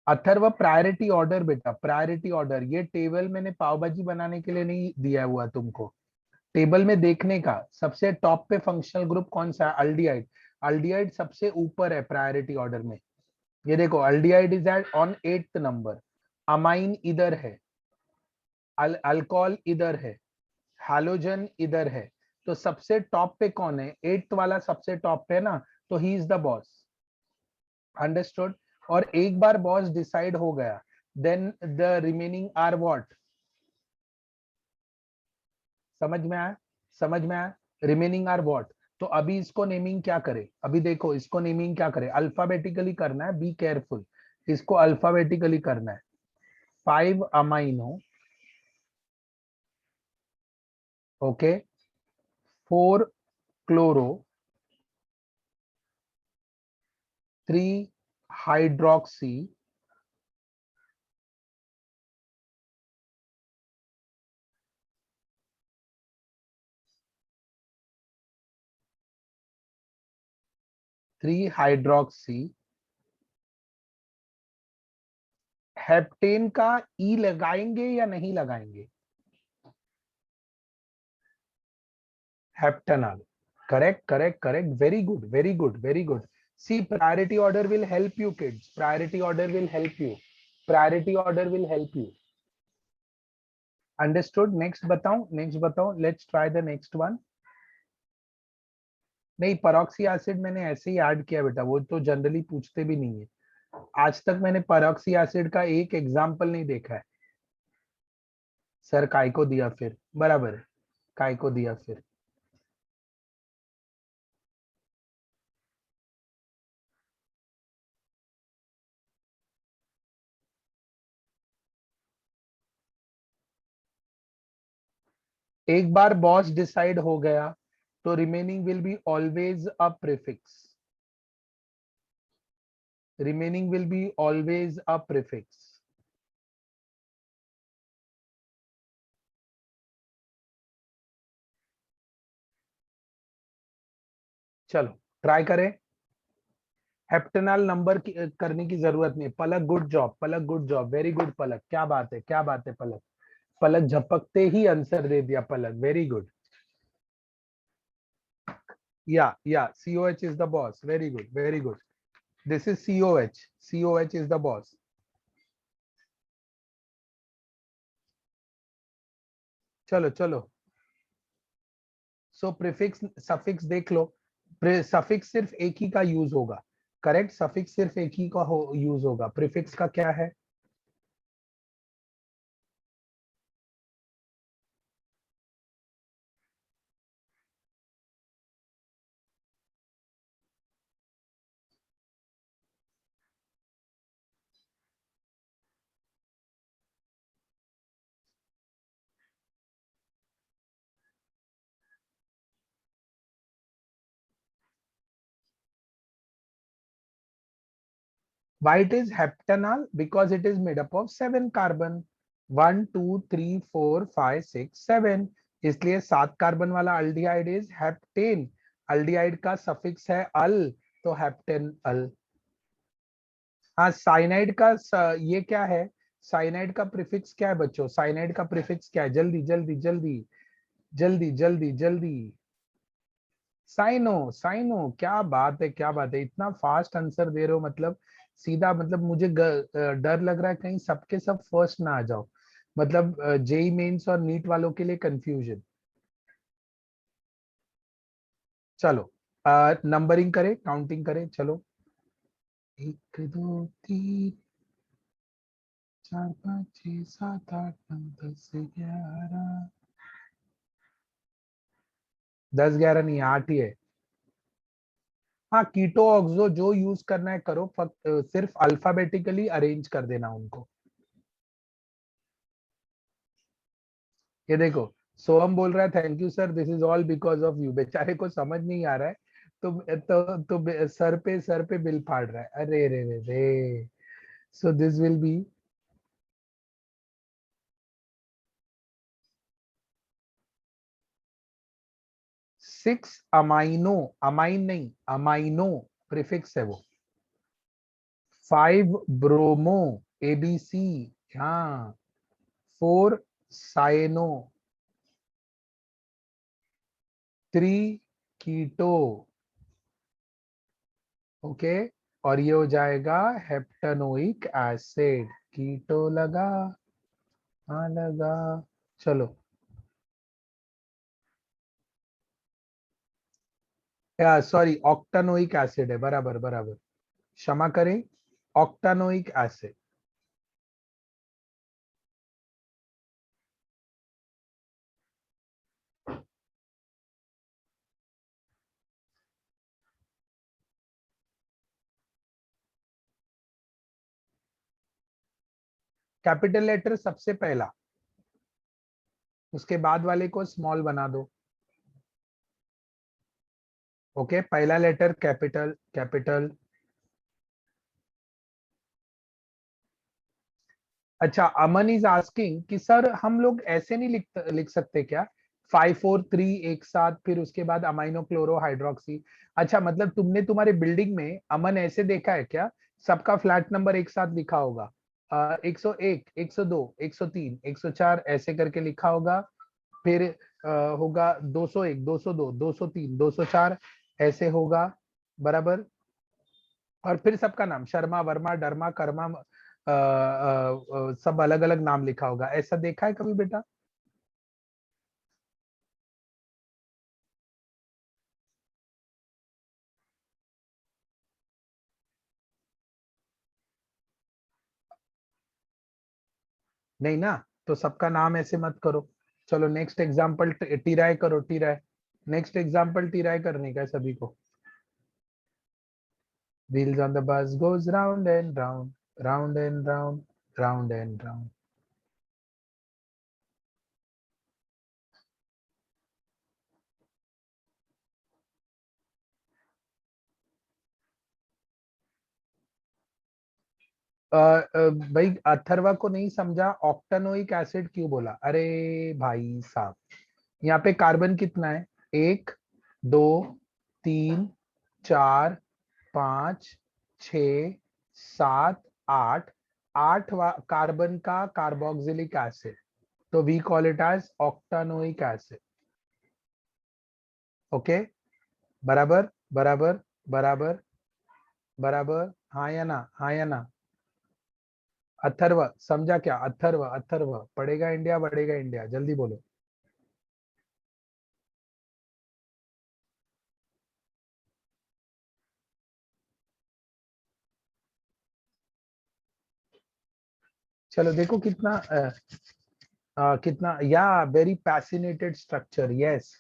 अथर्व, प्रायोरिटी ऑर्डर बेटा, प्रायोरिटी ऑर्डर. ये टेबल मैंने पाव भाजी बनाने के लिए नहीं दिया हुआ तुमको. टेबल में देखने का सबसे टॉप पे फंक्शनल ग्रुप कौन सा है? अल्डिहाइड. अल्डिहाइड सबसे ऊपर है प्रायोरिटी ऑर्डर में. ये देखो, aldehyde is at on 8th number. Amine इधर है, अल्कोहल इधर है, हैलोजन इधर है. तो सबसे टॉप पे कौन है? 8th वाला सबसे टॉप पे है ना, तो he is the boss. Understood? और एक बार बॉस डिसाइड हो गया, then the remaining are what? समझ में आया? समझ में आया? Remaining are what? तो अभी इसको नेमिंग क्या करे? अभी देखो, इसको नेमिंग क्या करे? अल्फाबेटिकली करना है. Be careful. इसको अल्फाबेटिकली करना है. 5 amino. Okay. 4 chloro. 3 hydroxy. 3 hydroxy. Heptane का ई लगाएंगे या नहीं लगाएंगे? Heptanol. Correct, correct, correct. Very good, very good, very good. See, priority order will help you, kids. Priority order will help you. Priority order will help you. Understood? Next बताऊं? Next बताऊं? Let's try the next one. नहीं, परॉक्सी एसिड मैंने ऐसे ही ऐड किया बेटा, वो तो जनरली पूछते भी नहीं है. आज तक मैंने परॉक्सी एसिड का एक एग्जाम्पल नहीं देखा है. सर काय को दिया फिर? बराबर है, काय को दिया फिर. एक बार बॉस डिसाइड हो गया, तो remaining will be always a prefix. Remaining will be always a prefix. चलो ट्राई करें. हेप्टेनॉल नंबर करने की जरूरत नहीं. पलक, गुड जॉब. पलक, गुड जॉब. वेरी गुड पलक. क्या बात है, क्या बात है पलक. पलक झपकते ही आंसर दे दिया पलक, वेरी गुड। या COH is the boss, very good very good. This is COH, COH is the boss. चलो चलो, सो प्रीफिक्स सफिक्स देख लो। सफिक्स सिर्फ एक ही का यूज होगा, करेक्ट, सफिक्स सिर्फ एक ही का यूज होगा। प्रीफिक्स का क्या है? Why it is heptanal? Because it is made up of 7 carbon, 1 2 3 4 5 6 7, इसलिए 7 कार्बन वाला अल्डिहाइड इज हेप्टेन। अल्डिहाइड का सफिक्स है अल, तो हेप्टेन अल। हाँ, साइनाइड का ये क्या है? साइनाइड का प्रीफिक्स क्या है बच्चों? साइनाइड का प्रीफिक्स क्या है? जल्दी जल्दी जल्दी जल्दी जल्दी जल्दी। साइनो, साइनो, क्या बात है, क्या बात है, इतना फास्ट आंसर दे रहे हो, मतलब सीधा, मतलब मुझे डर लग रहा है कहीं सबके सब फर्स्ट ना आ जाओ, मतलब जेई मेंस और नीट वालों के लिए कंफ्यूजन। चलो नंबरिंग करें, काउंटिंग करें, चलो। 1 2 3 4 5 6 7 8 9 10 11। 10 11 नहीं, 8 ही है। हाँ, कीटो ऑक्सो जो यूज करना है करो, सिर्फ अल्फाबेटिकली अरेंज कर देना उनको। ये देखो, सोहम बोल रहा है thank you sir, this is all because of you. बेचारे को समझ नहीं आ रहा है, तो सर पे बिल फाड़ रहा है, अरे रे रे रे। So this will B 6 amino, amine नहीं, अमाइनो प्रीफिक्स है वो। 5 ब्रोमो, ABC, हाँ। 4 साइनो, 3 कीटो, ओके। और ये हो जाएगा हेप्टानोइक एसिड। कीटो लगा, हाँ लगा। चलो, सॉरी, ऑक्टानोइक एसिड है, बराबर बराबर, क्षमा करें, ऑक्टानोइक एसिड। कैपिटल लेटर सबसे पहला, उसके बाद वाले को स्मॉल बना दो। ओके, पहला लेटर कैपिटल, कैपिटल। अच्छा, अमन इज आस्किंग कि सर हम लोग ऐसे नहीं लिख सकते क्या? 5 4 3 एक साथ, फिर उसके बाद अमाइनो क्लोरो हाइड्रोक्सी। अच्छा, मतलब तुमने तुम्हारे बिल्डिंग में अमन ऐसे देखा है क्या? सबका फ्लैट नंबर एक साथ लिखा होगा, 101 102 103 104 ऐसे करके लिखा होगा। फिर होगा 201 202 203 204 ऐसे होगा, बराबर। और फिर सबका नाम शर्मा वर्मा डरमा कर्मा, सब अलग अलग नाम लिखा होगा, ऐसा देखा है कभी बेटा? नहीं ना, तो सबका नाम ऐसे मत करो। चलो नेक्स्ट एग्जाम्पल टीराय करो, टीराय। नेक्स्ट एग्जाम्पल टीराय करने का है सभी को। Wheels on the bus goes round and round, round and round, round and round. भाई अथर्वा को नहीं समझा, ऑक्टानोइक एसिड क्यों बोला? अरे भाई साहब, यहाँ पे कार्बन कितना है? 1 2 3 4 5 6 7 8, 8 कार्बन का कार्बोक्सिलिक एसिड। तो we call it as octanoic acid. Okay, बराबर बराबर बराबर बराबर, हाँ या ना, हाँ या ना। अथर्व समझा क्या? अथर्व अथर्व, पढ़ेगा इंडिया बढ़ेगा इंडिया, जल्दी बोलो। चलो देखो कितना कितना, या वेरी पैसिनेटेड स्ट्रक्चर, यस।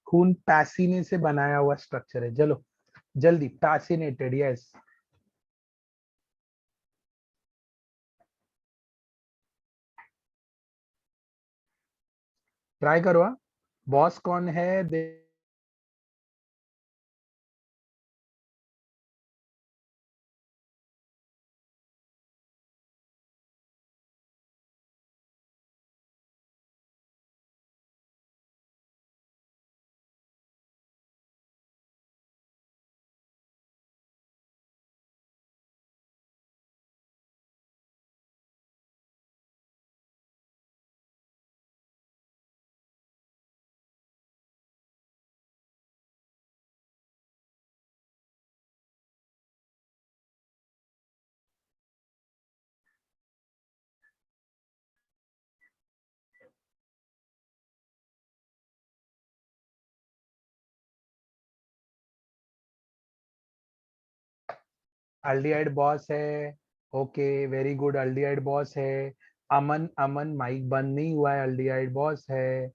खून पैसीने से बनाया हुआ स्ट्रक्चर है। चलो जल्दी, पैसिनेटेड, यस। ट्राई करो। बॉस कौन है? अल्डिहाइड बॉस है। Okay, very good, aldehyde boss है। अमन अमन माइक बंद नहीं हुआ है, अल्डिहाइड बॉस है।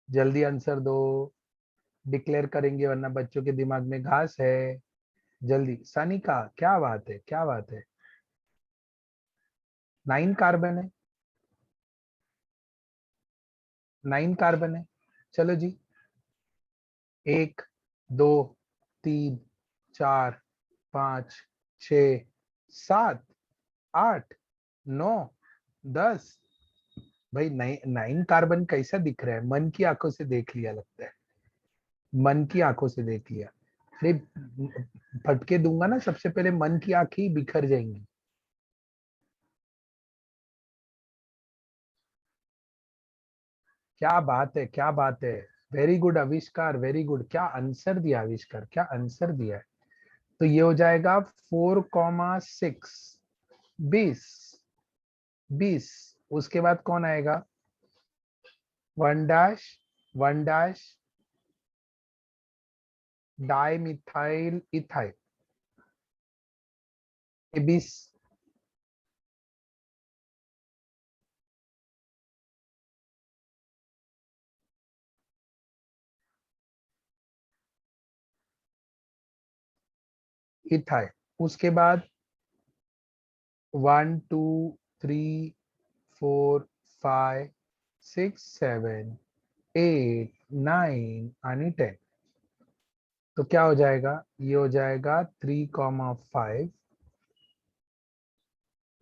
जल्दी आंसर दो, डिक्लेयर करेंगे वरना बच्चों के दिमाग में घास है। जल्दी सनिका, क्या बात है, क्या बात है। 9 कार्बन है, 9 कार्बन है। चलो जी, 1, 2, 3, 4, 5, 6, 7, 8, 9, 10। भाई 9 कार्बन कैसा दिख रहा है? मन की आंखों से देख लिया लगता है, मन की आंखों से देख लिया। अरे फटके दूंगा ना, सबसे पहले मन की आंखें ही बिखर जाएंगी। क्या बात है, क्या बात है। वेरी गुड आविष्कार, वेरी गुड। क्या आंसर दिया आविष्कार, क्या आंसर दिया है। तो ये हो जाएगा 4,6, 20, 20। उसके बाद कौन आएगा? 1 dash, 1 dash, di methyl ethyl, 20। Ethyl. उसके बाद 1, 2, 3, 4, 5, 6, 7, 8, 9 आणि 10। तो क्या हो जाएगा? ये हो जाएगा 3,5।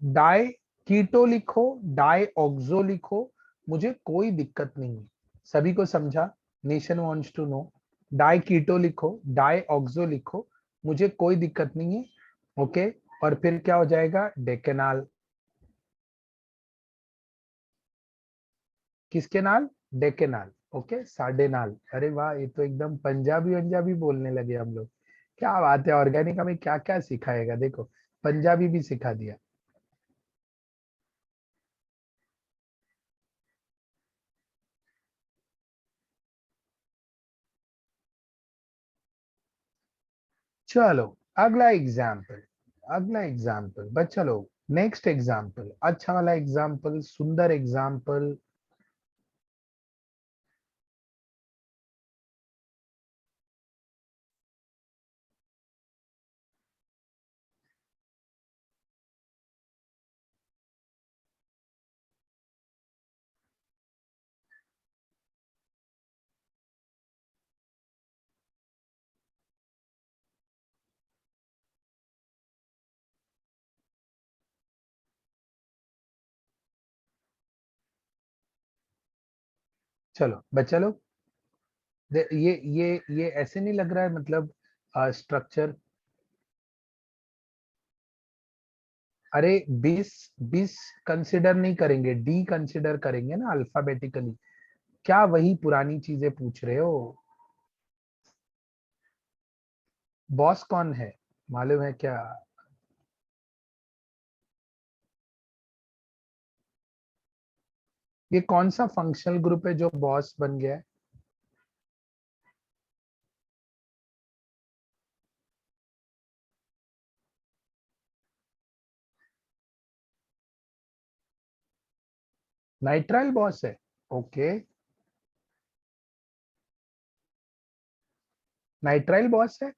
डाई कीटो लिखो, डाई ऑक्सो लिखो, मुझे कोई दिक्कत नहीं है। सभी को समझा? Nation wants to know. Di keto लिखो, डाई ऑक्सो लिखो, मुझे कोई दिक्कत नहीं है। ओके, और फिर क्या हो जाएगा? डेकेनाल। किसके नाल? डेकेनाल। ओके, साडे नाल। अरे वाह, ये तो एकदम पंजाबी पंजाबी बोलने लगे हम लोग। क्या बात है, ऑर्गेनिक हमें क्या क्या सिखाएगा, देखो पंजाबी भी सिखा दिया। चलो अगला एग्जाम्पल, अगला एग्जाम्पल बच्चा लोग। नेक्स्ट एग्जाम्पल, अच्छा वाला एग्जाम्पल, सुंदर एग्जाम्पल। चलो बच्चा लोग, ये ऐसे नहीं लग रहा है, मतलब स्ट्रक्चर। अरे 20 कंसिडर नहीं करेंगे, डी कंसिडर करेंगे ना अल्फाबेटिकली। क्या वही पुरानी चीजें पूछ रहे हो? बॉस कौन है मालूम है क्या? ये कौन सा फंक्शनल ग्रुप है जो बॉस बन गया है? नाइट्राइल बॉस है। ओके। नाइट्राइल बॉस है।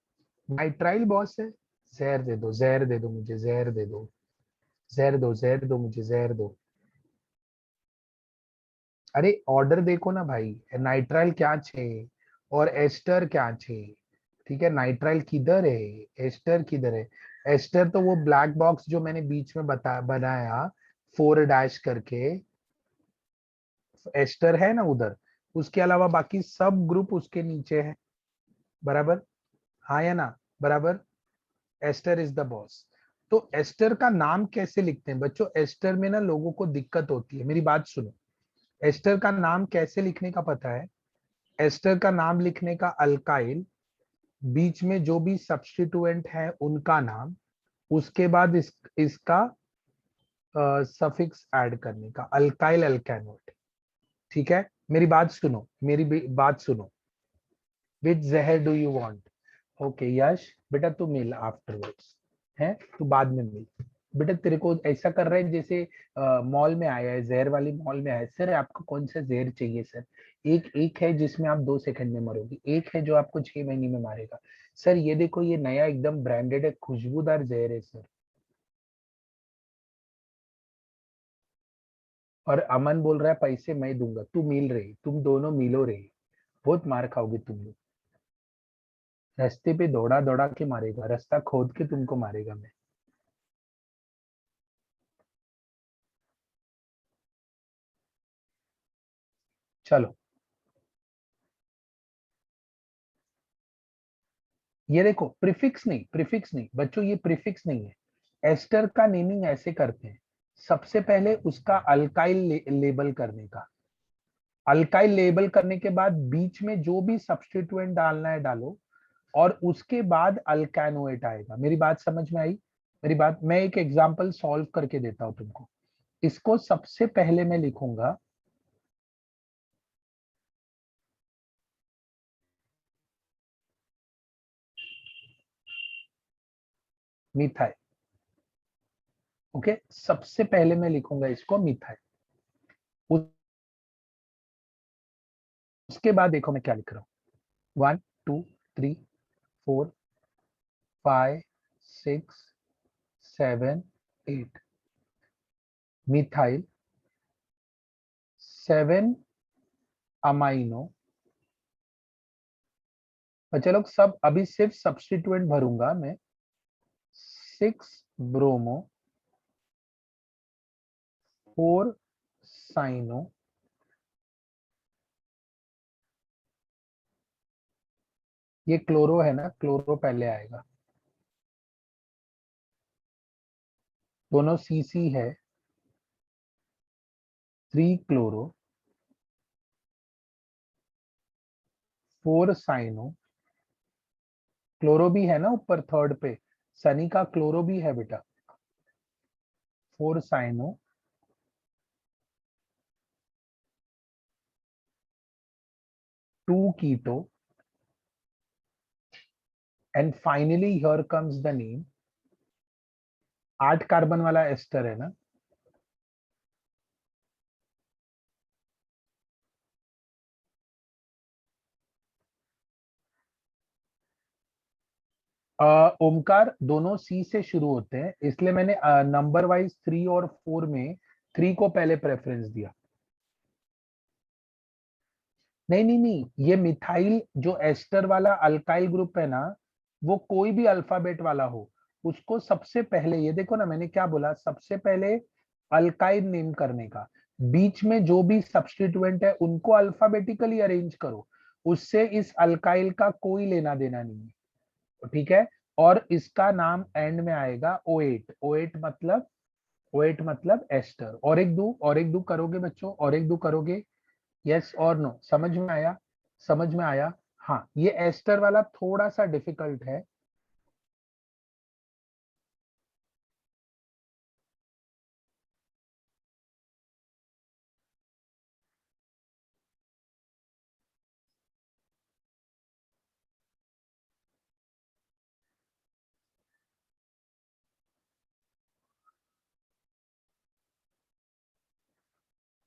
नाइट्राइल बॉस है। जहर दे दो, जहर दे दो, मुझे जहर दे दो। जहर दो, जहर दो, मुझे जहर दो। अरे ऑर्डर देखो ना भाई। नाइट्राइल क्या छे और एस्टर क्या छे? ठीक है, नाइट्राइल किधर है? एस्टर किधर है? एस्टर तो वो ब्लैक बॉक्स जो मैंने बीच में बता बनाया, 4 डैश करके। एस्टर है ना उधर। उसके अलावा बाकी सब ग्रुप उसके नीचे है। बराबर। हाँ या ना? बराबर। Ester is the boss. तो एस्टर का नाम कैसे लिखते हैं बच्चों? एस्टर में ना लोगों को दिक्कत होती है, मेरी बात सुनो। एस्टर का नाम कैसे लिखने का पता है? एस्टर का नाम लिखने का अल्काइल, बीच में जो भी सब्स्टिट्यूएंट है उनका नाम, उसके बाद इसका सफिक्स ऐड करने का, अल्काइल अल्केनोट। ठीक है, मेरी बात सुनो, बात सुनो। विच जहर डू यू वांट? ओके यश, बेटा तू मिल आफ्टरवर्ड्स। है, तू बाद में मिल। बेटा तेरे को ऐसा कर रहा है जैसे मॉल में आया है, जहर वाली मॉल में आया है। सर आपको कौन सा जहर चाहिए सर? एक एक है जिसमें आप 2 सेकंड में मरोगे, एक है जो आपको 6 महीने में मारेगा। सर ये देखो, ये नया एकदम ब्रांडेड है, खुशबूदार जहर है सर। और अमन बोल रहा है पैसे मैं दूंगा, तू मिल रही, तुम दोनों मिलो रही। बहुत मार खाओगे तुम लोग। रास्ते पे दौड़ा दौड़ा के मारेगा, रास्ता खोद के तुमको मारेगा मैं। चलो, ये देखो प्रीफिक्स नहीं, प्रीफिक्स नहीं बच्चों, ये प्रीफिक्स नहीं है। एस्टर का नेमिंग ऐसे करते हैं, सबसे पहले उसका अल्काइल लेबल करने का। अल्काइल लेबल करने के बाद बीच में जो भी सब्स्टिट्यूएंट डालना है डालो, और उसके बाद अल्कैनोएट आएगा। मेरी बात समझ में आई? मेरी बात, मैं एक एग्जांपल सॉल्व करके देता हूं तुमको। इसको सबसे पहले मैं लिखूंगा मिथाइल। ओके, सबसे पहले मैं लिखूंगा इसको मिथाइल। उसके बाद देखो मैं क्या लिख रहा हूँ। 1 2 3 4 5 6 7 8। Methyl 7 amino. बच्चे लोग सब अभी सिर्फ सब्स्टिट्यूएंट भरूंगा मैं। 6 ब्रोमो, 4 साइनो। ये क्लोरो है ना, क्लोरो पहले आएगा। दोनों सी सी है। 3 क्लोरो, 4 साइनो। क्लोरो भी है ना ऊपर थर्ड पे, सनी का क्लोरो भी है बेटा। 4 cyano, 2 keto, and finally here comes the name. 8 carbon वाला एस्टर है ना। ओमकार दोनों सी से शुरू होते हैं, इसलिए मैंने नंबर वाइज 3 और 4 में 3 को पहले प्रेफरेंस दिया। नहीं नहीं नहीं, ये मिथाइल जो एस्टर वाला अल्काइल ग्रुप है ना, वो कोई भी अल्फाबेट वाला हो, उसको सबसे पहले, ये देखो ना मैंने क्या बोला, सबसे पहले अल्काइल नेम करने का। बीच में जो भी सब्स्टिट्यूएंट है उनको अल्फाबेटिकली अरेंज करो। उससे इस अल्काइल का कोई लेना देना नहीं है। ठीक है। और इसका नाम एंड में आएगा O8। O8 मतलब OH मतलब एस्टर। और एक दो करोगे बच्चों, और एक दो करोगे, यस और नो, समझ में आया? समझ में आया? हाँ, ये एस्टर वाला थोड़ा सा डिफिकल्ट है।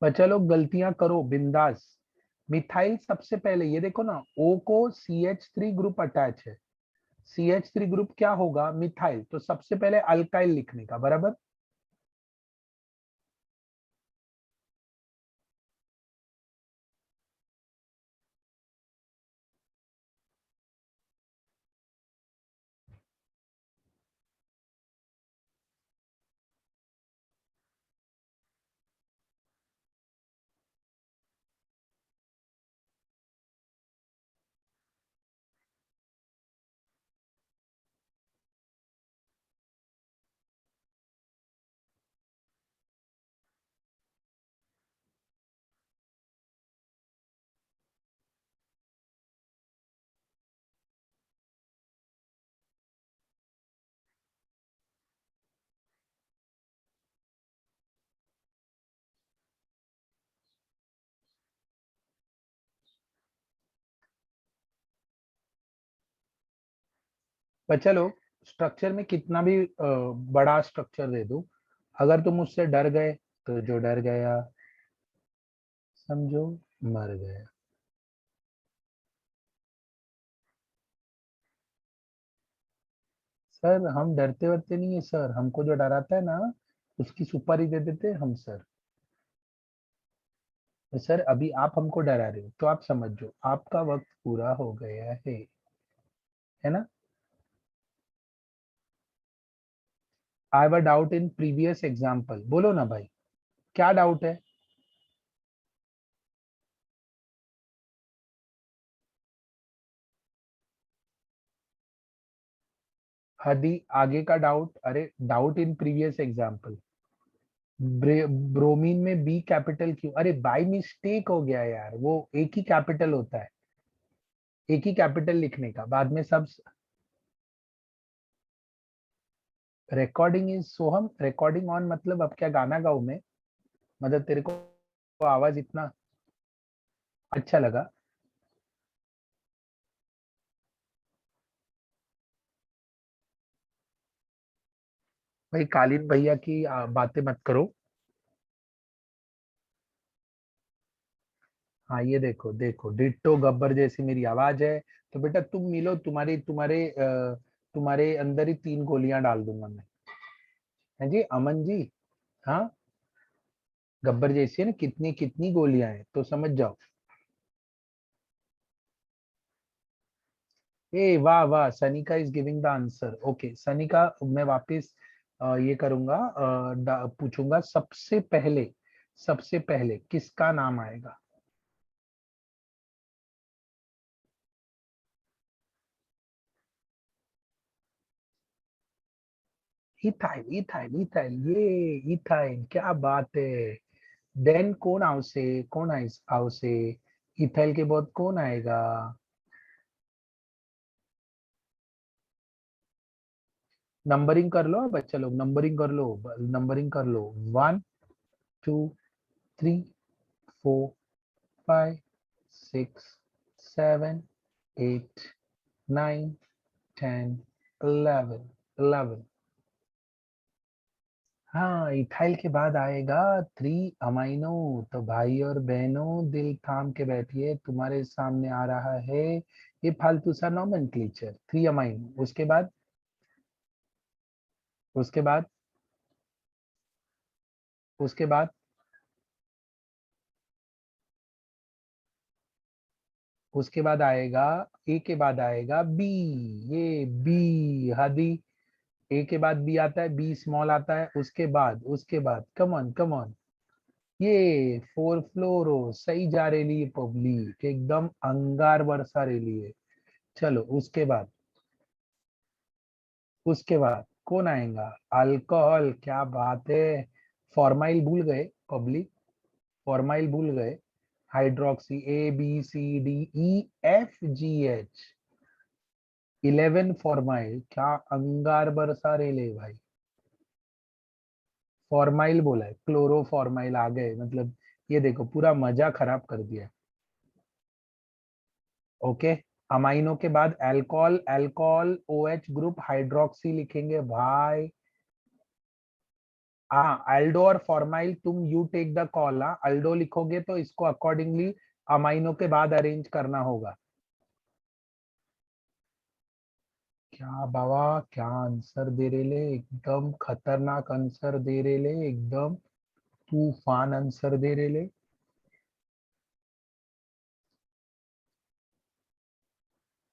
बच्चा लोग गलतियां करो बिंदास। मिथाइल सबसे पहले ये देखो ना, O को CH3 ग्रुप अटैच है। CH3 ग्रुप क्या होगा? मिथाइल। तो सबसे पहले अल्काइल लिखने का, बराबर। बच्चा लोग स्ट्रक्चर में कितना भी बड़ा स्ट्रक्चर दे दो, अगर तुम उससे डर गए तो जो डर गया समझो मर गया। सर हम डरते वरते नहीं है सर, हमको जो डराता है ना उसकी सुपारी दे देते हैं हम सर। तो सर अभी आप हमको डरा रहे हो तो आप समझो आपका वक्त पूरा हो गया है ना? I have a doubt in previous example, बोलो ना भाई, क्या डाउट है? हदी आगे का डाउट, अरे doubt in previous example. Bromine में बी कैपिटल क्यों? अरे बाय मिस्टेक हो गया यार, वो एक ही कैपिटल होता है, एक ही कैपिटल लिखने का, बाद में सब। Recording is Soham, recording on मतलब अब क्या गाना गाऊं मैं? मतलब तेरे को आवाज इतना अच्छा लगा? भाई कालीन भैया की बातें मत करो। हाँ ये देखो देखो, डिट्टो गब्बर जैसी मेरी आवाज है। तो बेटा तुम मिलो, तुम्हारे अंदर ही 3 गोलियां डाल दूंगा मैं। है जी अमन जी? हाँ, गब्बर जैसी है ना, कितनी कितनी गोलियां हैं तो समझ जाओ। ए वाह वाह, Sanika is giving the answer. Okay Sanika, मैं वापस ये करूंगा, पूछूंगा सबसे पहले किसका नाम आएगा? इथाइल इथाइल इथाइल, ये इथाइल, क्या बात है। देन कौन आवसे, कौन आवसे? इथाइल के बाद कौन आएगा? नंबरिंग कर लो बच्चा लोग, नंबरिंग कर लो, नंबरिंग कर लो। 1 2 3 4 5 6 7 8 9 10 11। हाँ, इथाइल के बाद आएगा 3 अमाइनो। तो भाई और बहनों दिल थाम के बैठिए, तुम्हारे सामने आ रहा है ये फालतू सा नॉमेनक्लेचर। 3 अमाइनो, उसके बाद उसके बाद उसके बाद आएगा, ए के बाद आएगा बी। ये बी हदी, ए के बाद बी आता है, बी स्मॉल आता है, उसके बाद कम ऑन कम ऑन, ये 4 फ्लोरो। सही जा रही है पब्लिक, एकदम अंगार बरसा रही है। चलो उसके बाद कौन आएगा? अल्कोहल, क्या बात है। फॉर्माइल भूल गए पब्लिक, फॉर्माइल भूल गए, hydroxy A B C D E F G H, 11 formyl, क्या अंगार बरसा रे ले भाई। फॉर्माइल बोला है, क्लोरोफॉर्माइल आ गए, मतलब ये देखो पूरा मजा खराब कर दिया। ओके, अमाइनो के बाद alcohol, alcohol O H group hydroxy लिखेंगे भाई। हाँ, अल्डो और फॉर्माइल तुम यू टेक द कॉल। हाँ, अल्डो लिखोगे तो इसको अकॉर्डिंगली अमाइनो के बाद अरेंज करना होगा। क्या बाबा, क्या आंसर दे रहे ले, एकदम खतरनाक आंसर दे रहे ले, एकदम तूफान आंसर दे रहे ले।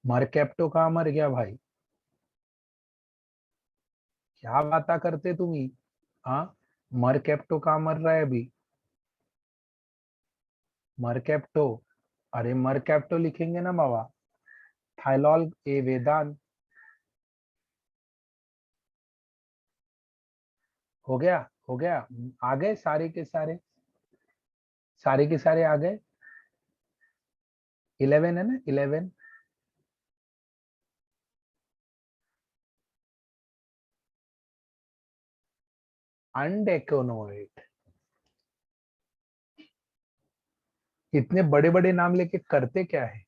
मरकेप्टो कहाँ मर गया भाई, क्या बात करते तुम ही। हाँ, मरकेप्टो कहाँ मर रहा है अभी, मरकेप्टो, अरे मरकेप्टो लिखेंगे ना बाबा। थाइलॉल ए वेदांत, हो गया, हो गया, आ गए सारे के सारे, सारे के सारे आ गए। 11 है ना, 11। अनडेकोनोइड, इतने बड़े बड़े नाम लेके करते क्या है।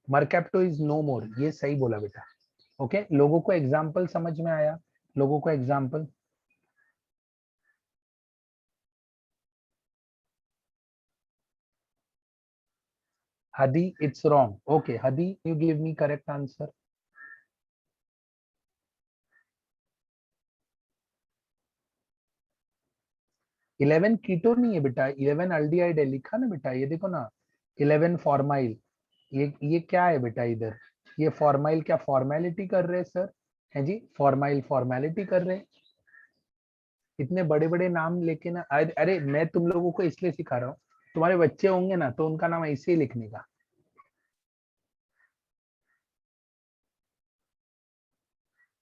मरकैप्टो इज नो मोर, ये सही बोला बेटा। ओके, लोगों को एग्जाम्पल समझ में आया, लोगों को example. Hadi it's wrong. Okay Hadi, you give me correct answer. 11 keto नहीं है बेटा, 11 अल्डिहाइड है, लिखा ना बेटा, ये देखो ना, 11 फॉर्माइल। ये क्या है बेटा इधर, ये फॉर्माइल क्या फॉर्मेलिटी कर रहे हैं सर, है जी, फॉर्माइल फॉर्मेलिटी कर रहे हैं। इतने बड़े बड़े नाम लेके ना, अरे मैं तुम लोगों को इसलिए सिखा रहा हूँ, तुम्हारे बच्चे होंगे ना तो उनका नाम ऐसे ही लिखने का।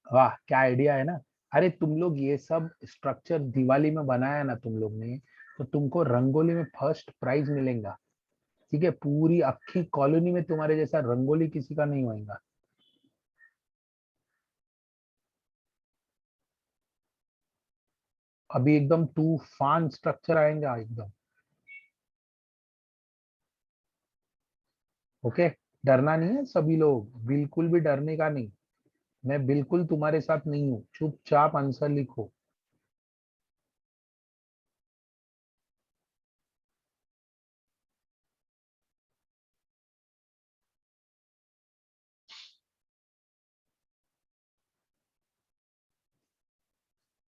वाह, क्या आइडिया है ना। अरे तुम लोग ये सब स्ट्रक्चर दिवाली में बनाया ना तुम लोग ने, तो तुमको रंगोली में फर्स्ट प्राइज मिलेगा। ठीक है, पूरी अक्खी कॉलोनी में तुम्हारे जैसा रंगोली किसी का नहीं होएगा। अभी एकदम तूफान स्ट्रक्चर आएगा एकदम। ओके, डरना नहीं है सभी लोग, बिल्कुल भी डरने का नहीं। मैं बिल्कुल तुम्हारे साथ नहीं हूँ, चुपचाप आंसर लिखो।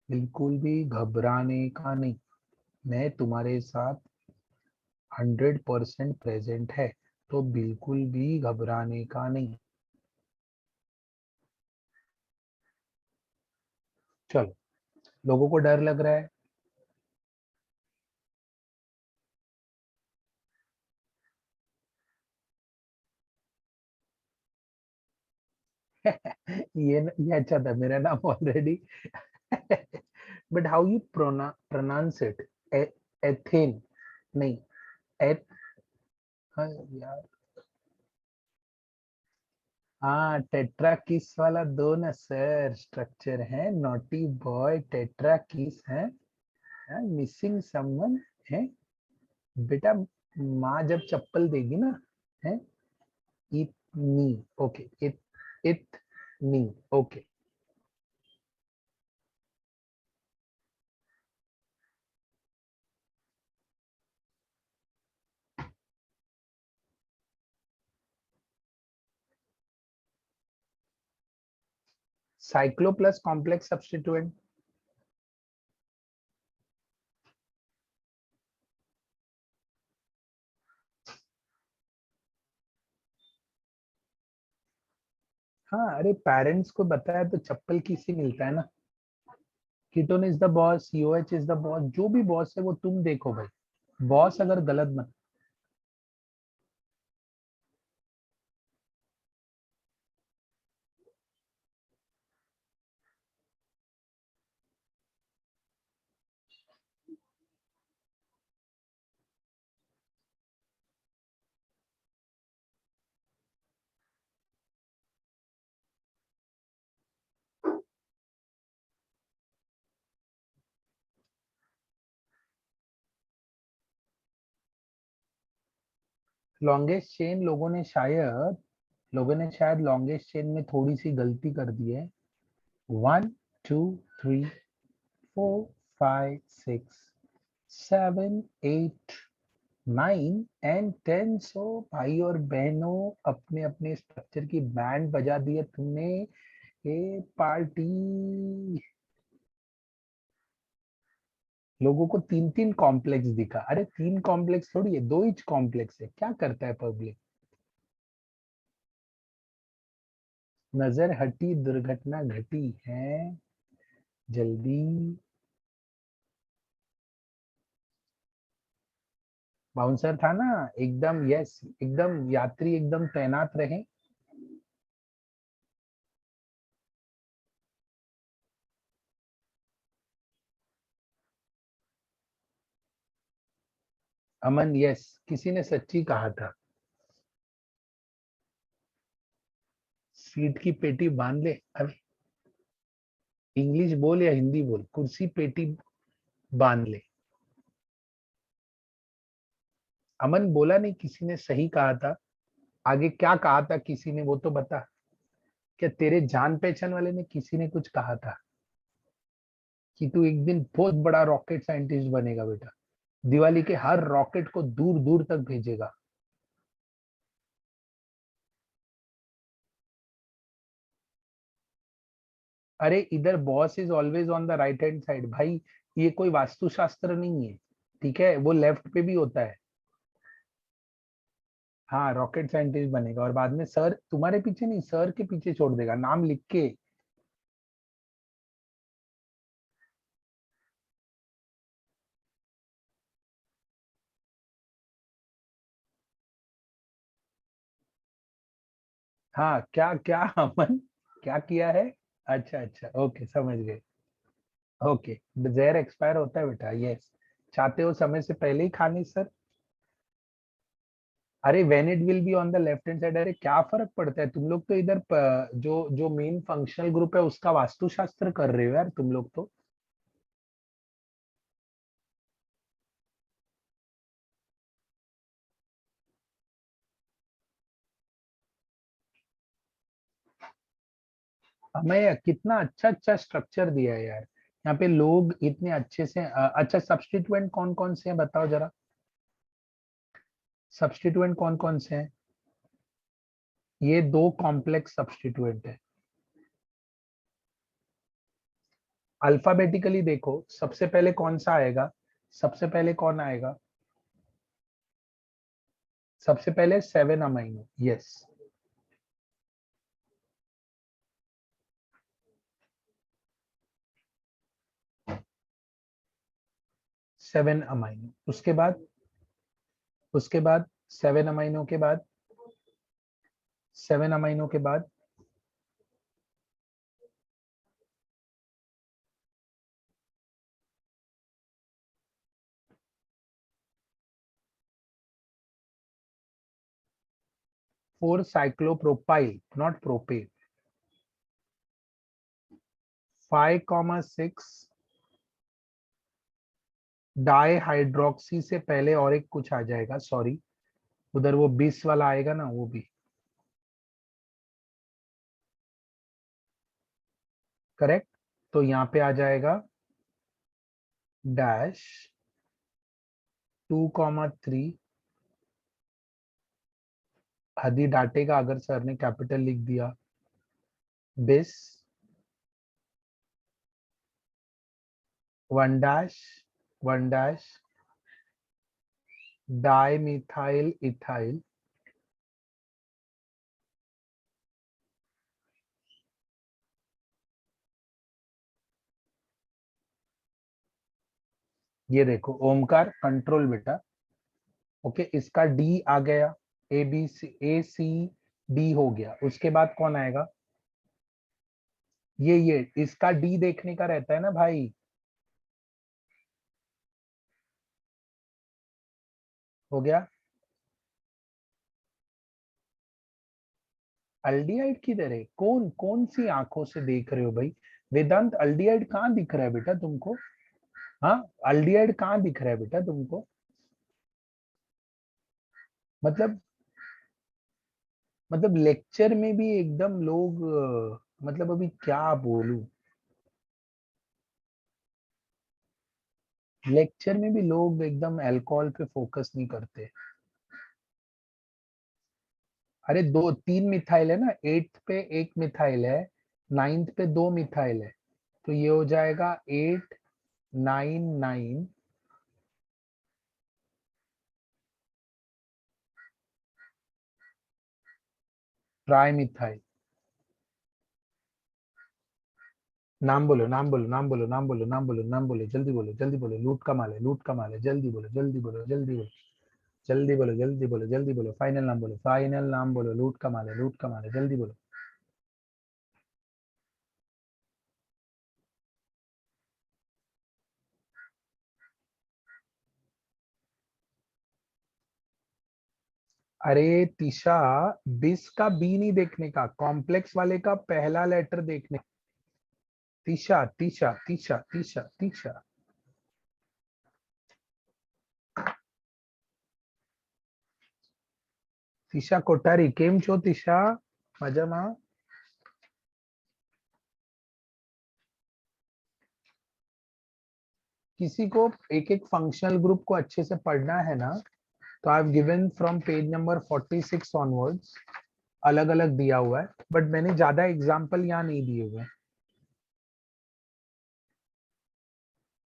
बिल्कुल भी घबराने का नहीं, मैं तुम्हारे साथ 100% प्रेजेंट है, तो बिल्कुल भी घबराने का नहीं। चलो, लोगों को डर लग रहा है। ये अच्छा था, मेरा नाम already. But how you pronounce it, ethane, नहीं, एथ, हाँ यार, हाँ टेट्रा किस वाला दो ना सर, स्ट्रक्चर है, नॉटी बॉय टेट्रा किस है, मिसिंग समवन है बेटा। माँ जब चप्पल देगी ना, है, इतनी, ओके, इतनी, okay. Cyclo plus complex substituent, हाँ अरे पेरेंट्स को बताया तो चप्पल किसी मिलता है ना। Ketone is the boss, COH is the boss, जो भी बॉस है वो तुम देखो भाई, बॉस अगर गलत मत। लॉन्गेस्ट चेन लोगों ने शायद लॉन्गेस्ट चेन में थोड़ी सी गलती कर दी है। 1 2 3 4 5 6 7 8 9 एंड 10। सो भाई और बहनों, अपने अपने स्ट्रक्चर की बैंड बजा दी है तुमने। ये पार्टी। लोगों को तीन तीन कॉम्प्लेक्स दिखा। अरे तीन कॉम्प्लेक्स थोड़ी है, दो ही कॉम्प्लेक्स है। क्या करता है पब्लिक। नजर हटी दुर्घटना घटी है। जल्दी। बाउंसर था ना एकदम। यस, एकदम यात्री एकदम तैनात रहे। अमन, यस, किसी ने सच्ची कहा था। सीट की पेटी बांध ले। अरे इंग्लिश बोल या हिंदी बोल, कुर्सी पेटी बांध ले। अमन बोला नहीं, किसी ने सही कहा था। आगे क्या कहा था किसी ने, वो तो बता। क्या तेरे जान पहचान वाले ने किसी ने कुछ कहा था कि तू एक दिन बहुत बड़ा रॉकेट साइंटिस्ट बनेगा बेटा, दिवाली के हर रॉकेट को दूर दूर तक भेजेगा। अरे इधर boss is always on the right hand side भाई। ये कोई वास्तुशास्त्र नहीं है, ठीक है, वो लेफ्ट पे भी होता है। हाँ, रॉकेट साइंटिस्ट बनेगा और बाद में सर तुम्हारे पीछे नहीं, सर के पीछे छोड़ देगा नाम लिख के। हाँ, क्या क्या अमन, क्या किया है। अच्छा अच्छा, ओके, समझ गए। ओके। जहर एक्सपायर होता है बेटा, यस। चाहते हो समय से पहले ही खानी सर। अरे when it will be on the left hand side, अरे क्या फर्क पड़ता है। तुम लोग तो इधर जो जो मेन फंक्शनल ग्रुप है उसका वास्तुशास्त्र कर रहे हो यार तुम लोग तो। हमें कितना अच्छा अच्छा स्ट्रक्चर दिया है यार। यहाँ पे लोग इतने अच्छे से अच्छा सब्स्टिट्यूएंट कौन कौन से हैं बताओ जरा। सब्स्टिट्यूएंट कौन कौन से हैं। ये दो कॉम्प्लेक्स सब्स्टिट्यूएंट है। अल्फाबेटिकली देखो, सबसे पहले कौन सा आएगा। सबसे पहले कौन आएगा। सबसे पहले 7 अमाइनो, यस। 7 अमाइनो, उसके बाद 7 अमाइनो के बाद 7 अमाइनो के बाद 4 cyclopropyl, not propane. 5,6 di hydroxy से पहले और एक कुछ आ जाएगा, सॉरी। उधर वो 20 वाला आएगा ना, वो भी करेक्ट। तो यहाँ पे आ जाएगा डैश 2,3। हदी डांटेगा अगर सर ने कैपिटल लिख दिया। बिस 1 डैश डाई मिथाइल इथाइल। ये देखो ओमकार कंट्रोल बेटा। ओके, इसका डी आ गया। ए सी डी हो गया। उसके बाद कौन आएगा। ये इसका डी देखने का रहता है ना भाई। हो गया। अल्डिहाइड किधर है। कौन कौन सी आंखों से देख रहे हो भाई। वेदांत, अल्डिहाइड कहाँ दिख रहा है बेटा तुमको। हाँ, अल्डिहाइड कहाँ दिख रहा है बेटा तुमको। मतलब मतलब लेक्चर में भी एकदम लोग मतलब अभी क्या बोलूं, लेक्चर में भी लोग एकदम अल्कोहल पे फोकस नहीं करते। अरे दो तीन मिथाइल है ना, एट्थ पे एक मिथाइल है, नाइन्थ पे दो मिथाइल है, तो ये हो जाएगा 8 9 9 ट्राई मिथाइल। नाम बोलो, नाम बोलो, नाम बोलो, नाम बोलो, नाम बोलो, नाम बोलो, जल्दी बोलो, जल्दी बोलो, लूट का माल है, लूट का माल है, जल्दी बोलो, जल्दी बोलो, जल्दी बोलो, जल्दी बोलो, जल्दी बोलो, जल्दी बोलो, फाइनल नाम बोलो, फाइनल नाम बोलो, लूट का माल है, लूट का माल है, जल्दी बोलो। अरे तीशा, बिस का बी नहीं देखने का, कॉम्प्लेक्स वाले का पहला लेटर देखने। तीशा, तीशा, तीशा, तीशा, तीशा। तीशा कोठारी केम छो तीशा? मजामा? किसी को एक एक फंक्शनल ग्रुप को अच्छे से पढ़ना है ना, तो I have given from page number 46 onwards, अलग अलग दिया हुआ है, बट मैंने ज्यादा एग्जाम्पल यहाँ नहीं दिए हुए हैं।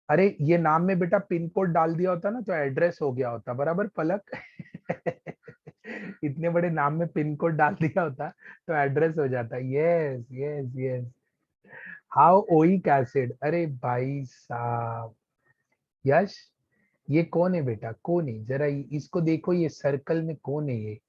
अरे ये नाम में बेटा पिन कोड डाल दिया होता ना तो एड्रेस हो गया होता, बराबर पलक। इतने बड़े नाम में पिन कोड डाल दिया होता तो एड्रेस हो जाता। Yes yes yes. How oic acid, अरे भाई साहब। यश, ये कौन है बेटा, कौन है जरा इसको देखो, ये सर्कल में कौन है ये?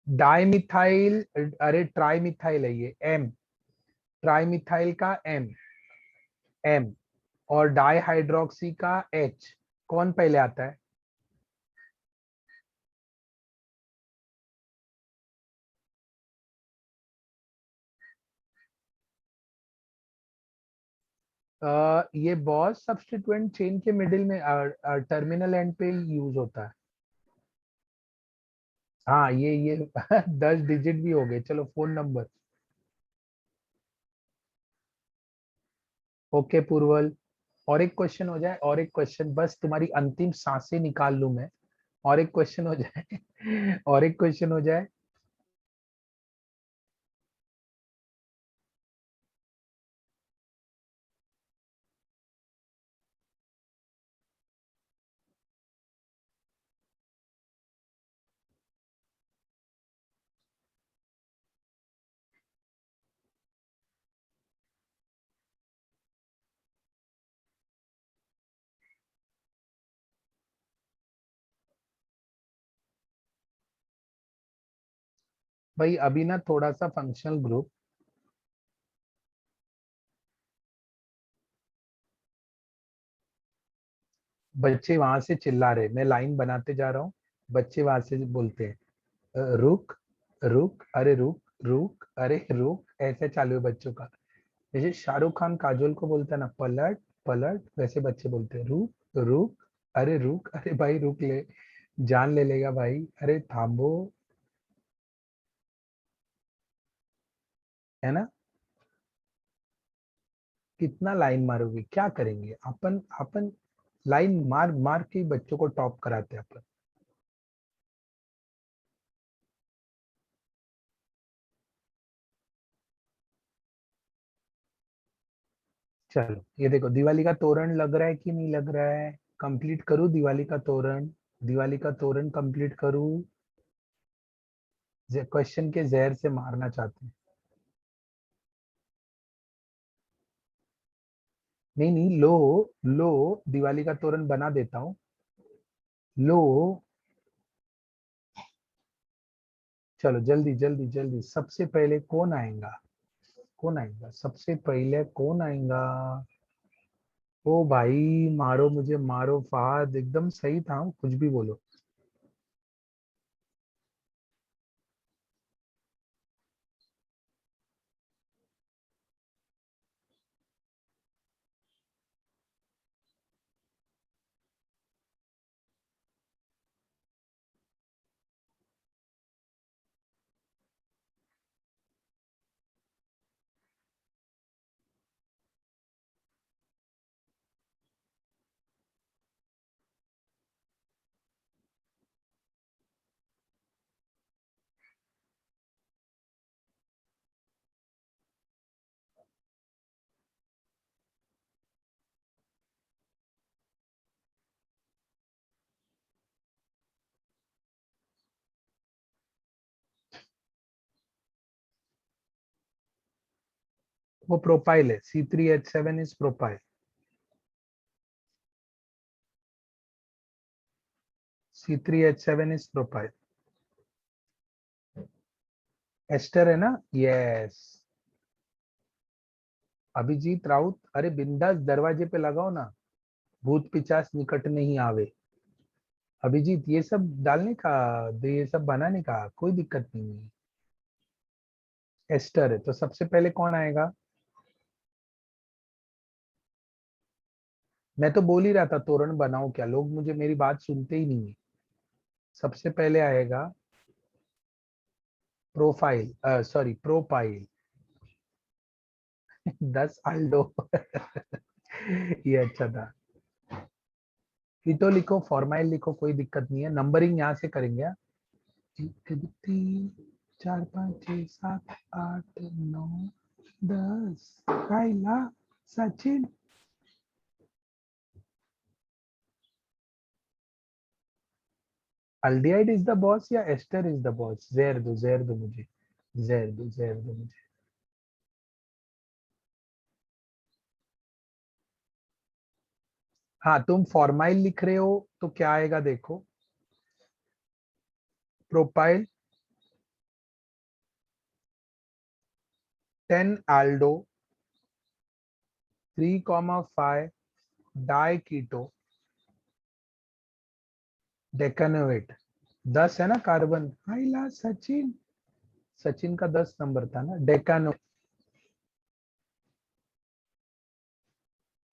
डाइमिथाइल, अरे ट्राइमिथाइल है ये, एम। ट्राइमिथाइल का एम, एम। और डाई हाइड्रोक्सी का एच। कौन पहले आता है? ये बॉस सब्स्टिट्यूएंट चेन के मिडिल में टर्मिनल एंड पे यूज होता है। हाँ ये 10 डिजिट भी हो गए, चलो फोन नंबर। ओके पूर्वल, और एक क्वेश्चन हो जाए, और एक क्वेश्चन, बस तुम्हारी अंतिम सांसें निकाल लूं मैं। और एक क्वेश्चन हो जाए। और एक क्वेश्चन हो जाए। भाई अभी ना थोड़ा सा फंक्शनल ग्रुप, बच्चे वहां से चिल्ला रहे, मैं लाइन बनाते जा रहा हूँ, बच्चे वहां से बोलते हैं रुक, रुक, अरे रुक, रुक, अरे रुक, ऐसे चालू है बच्चों का। जैसे शाहरुख खान काजोल को बोलता है ना पलट, पलट, वैसे बच्चे बोलते हैं रुक, रुक, अरे रुक, अरे भाई रुक ले, जान ले लेगा भाई, अरे थाम्बो। है ना? कितना लाइन मारोगे, क्या करेंगे अपन, अपन लाइन मार मार के ही बच्चों को टॉप कराते हैं अपन। चलो ये देखो, दिवाली का तोरण लग रहा है कि नहीं लग रहा है? कंप्लीट करूं दिवाली का तोरण? दिवाली का तोरण कंप्लीट करूं? क्वेश्चन के जहर से मारना चाहते हैं? नहीं नहीं, लो, लो, दिवाली का तोरण बना देता हूँ। लो, चलो जल्दी जल्दी जल्दी, सबसे पहले कौन आएगा? कौन आएगा सबसे पहले, कौन आएगा? ओ भाई, मारो मुझे मारो, फहद एकदम सही था, कुछ भी बोलो। वो प्रोपाइल है, C3H7 is propyl. C3H7 is propyl. Ester है ना, यस। अभिजीत राउत, अरे बिंदास दरवाजे पे लगाओ ना, भूत पिचास निकट नहीं आवे। अभिजीत ये सब डालने का, ये सब बनाने का कोई दिक्कत नहीं है। एस्टर है तो सबसे पहले कौन आएगा? मैं तो बोल ही रहा था तोरण बनाओ क्या, लोग मुझे मेरी बात सुनते ही नहीं है। सबसे पहले आएगा प्रोफाइल, सॉरी प्रोपाइल। 10 आल्डो। ये अच्छा था। कीटो लिखो, फॉर्माइल लिखो, कोई दिक्कत नहीं है, नंबरिंग यहाँ से करेंगे। 1 2 3 4 5 6 7 8 9 10। काइला, Sachin. Aldehyde is the boss या एस्टर इज द बॉस? जहर दो मुझे, जहर दो मुझे। हाँ तुम फॉर्माइल लिख रहे हो तो क्या आएगा देखो। प्रोपाइल 10 aldo 3,5 डाई कीटो डेकानोएट। 10 है ना कार्बन, हाइला सचिन। सचिन का 10 नंबर था ना, डेकानो।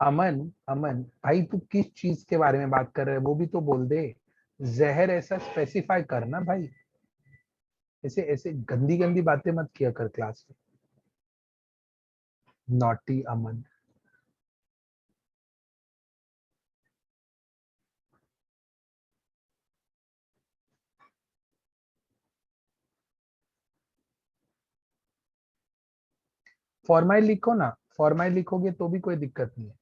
अमन, अमन भाई तू किस चीज के बारे में बात कर रहे है वो भी तो बोल दे। जहर ऐसा स्पेसिफाई करना भाई, ऐसे ऐसे गंदी गंदी बातें मत किया कर क्लास में। नॉटी अमन। फॉर्माइल लिखो ना, फॉर्माइल लिखोगे तो भी कोई दिक्कत नहीं है।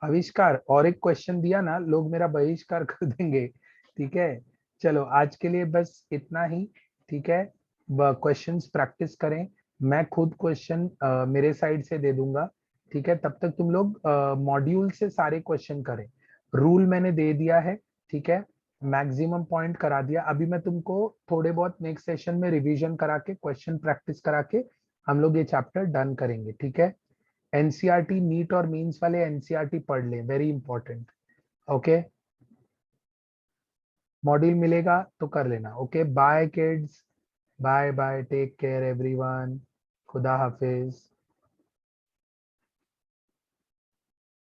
आविष्कार, और एक क्वेश्चन दिया ना लोग मेरा बहिष्कार कर देंगे। ठीक है, चलो आज के लिए बस इतना ही। ठीक है, क्वेश्चंस प्रैक्टिस करें। मैं खुद क्वेश्चन मेरे साइड से दे दूंगा। ठीक है, तब तक तुम लोग मॉड्यूल से सारे क्वेश्चन करें। रूल मैंने दे दिया है। ठीक है, मैक्सिमम पॉइंट करा दिया। अभी मैं तुमको थोड़े बहुत नेक्स्ट सेशन में रिवीजन करा के, क्वेश्चन प्रैक्टिस करा के हम लोग ये चैप्टर डन करेंगे। ठीक है, एनसीईआरटी नीट और मीन्स वाले एनसीईआरटी पढ़ लें, वेरी इंपॉर्टेंट। ओके, मॉड्यूल मिलेगा तो कर लेना। Okay, bye kids, bye bye, take care everyone, खुदा हाफिज,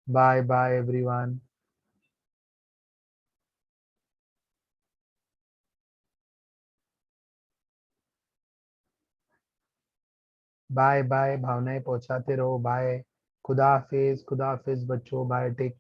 bye bye everyone. Bye bye, भावनाएं पहुंचाते रहो, बाय। खुदा हाफिज बच्चों, बाय, टेक केयर।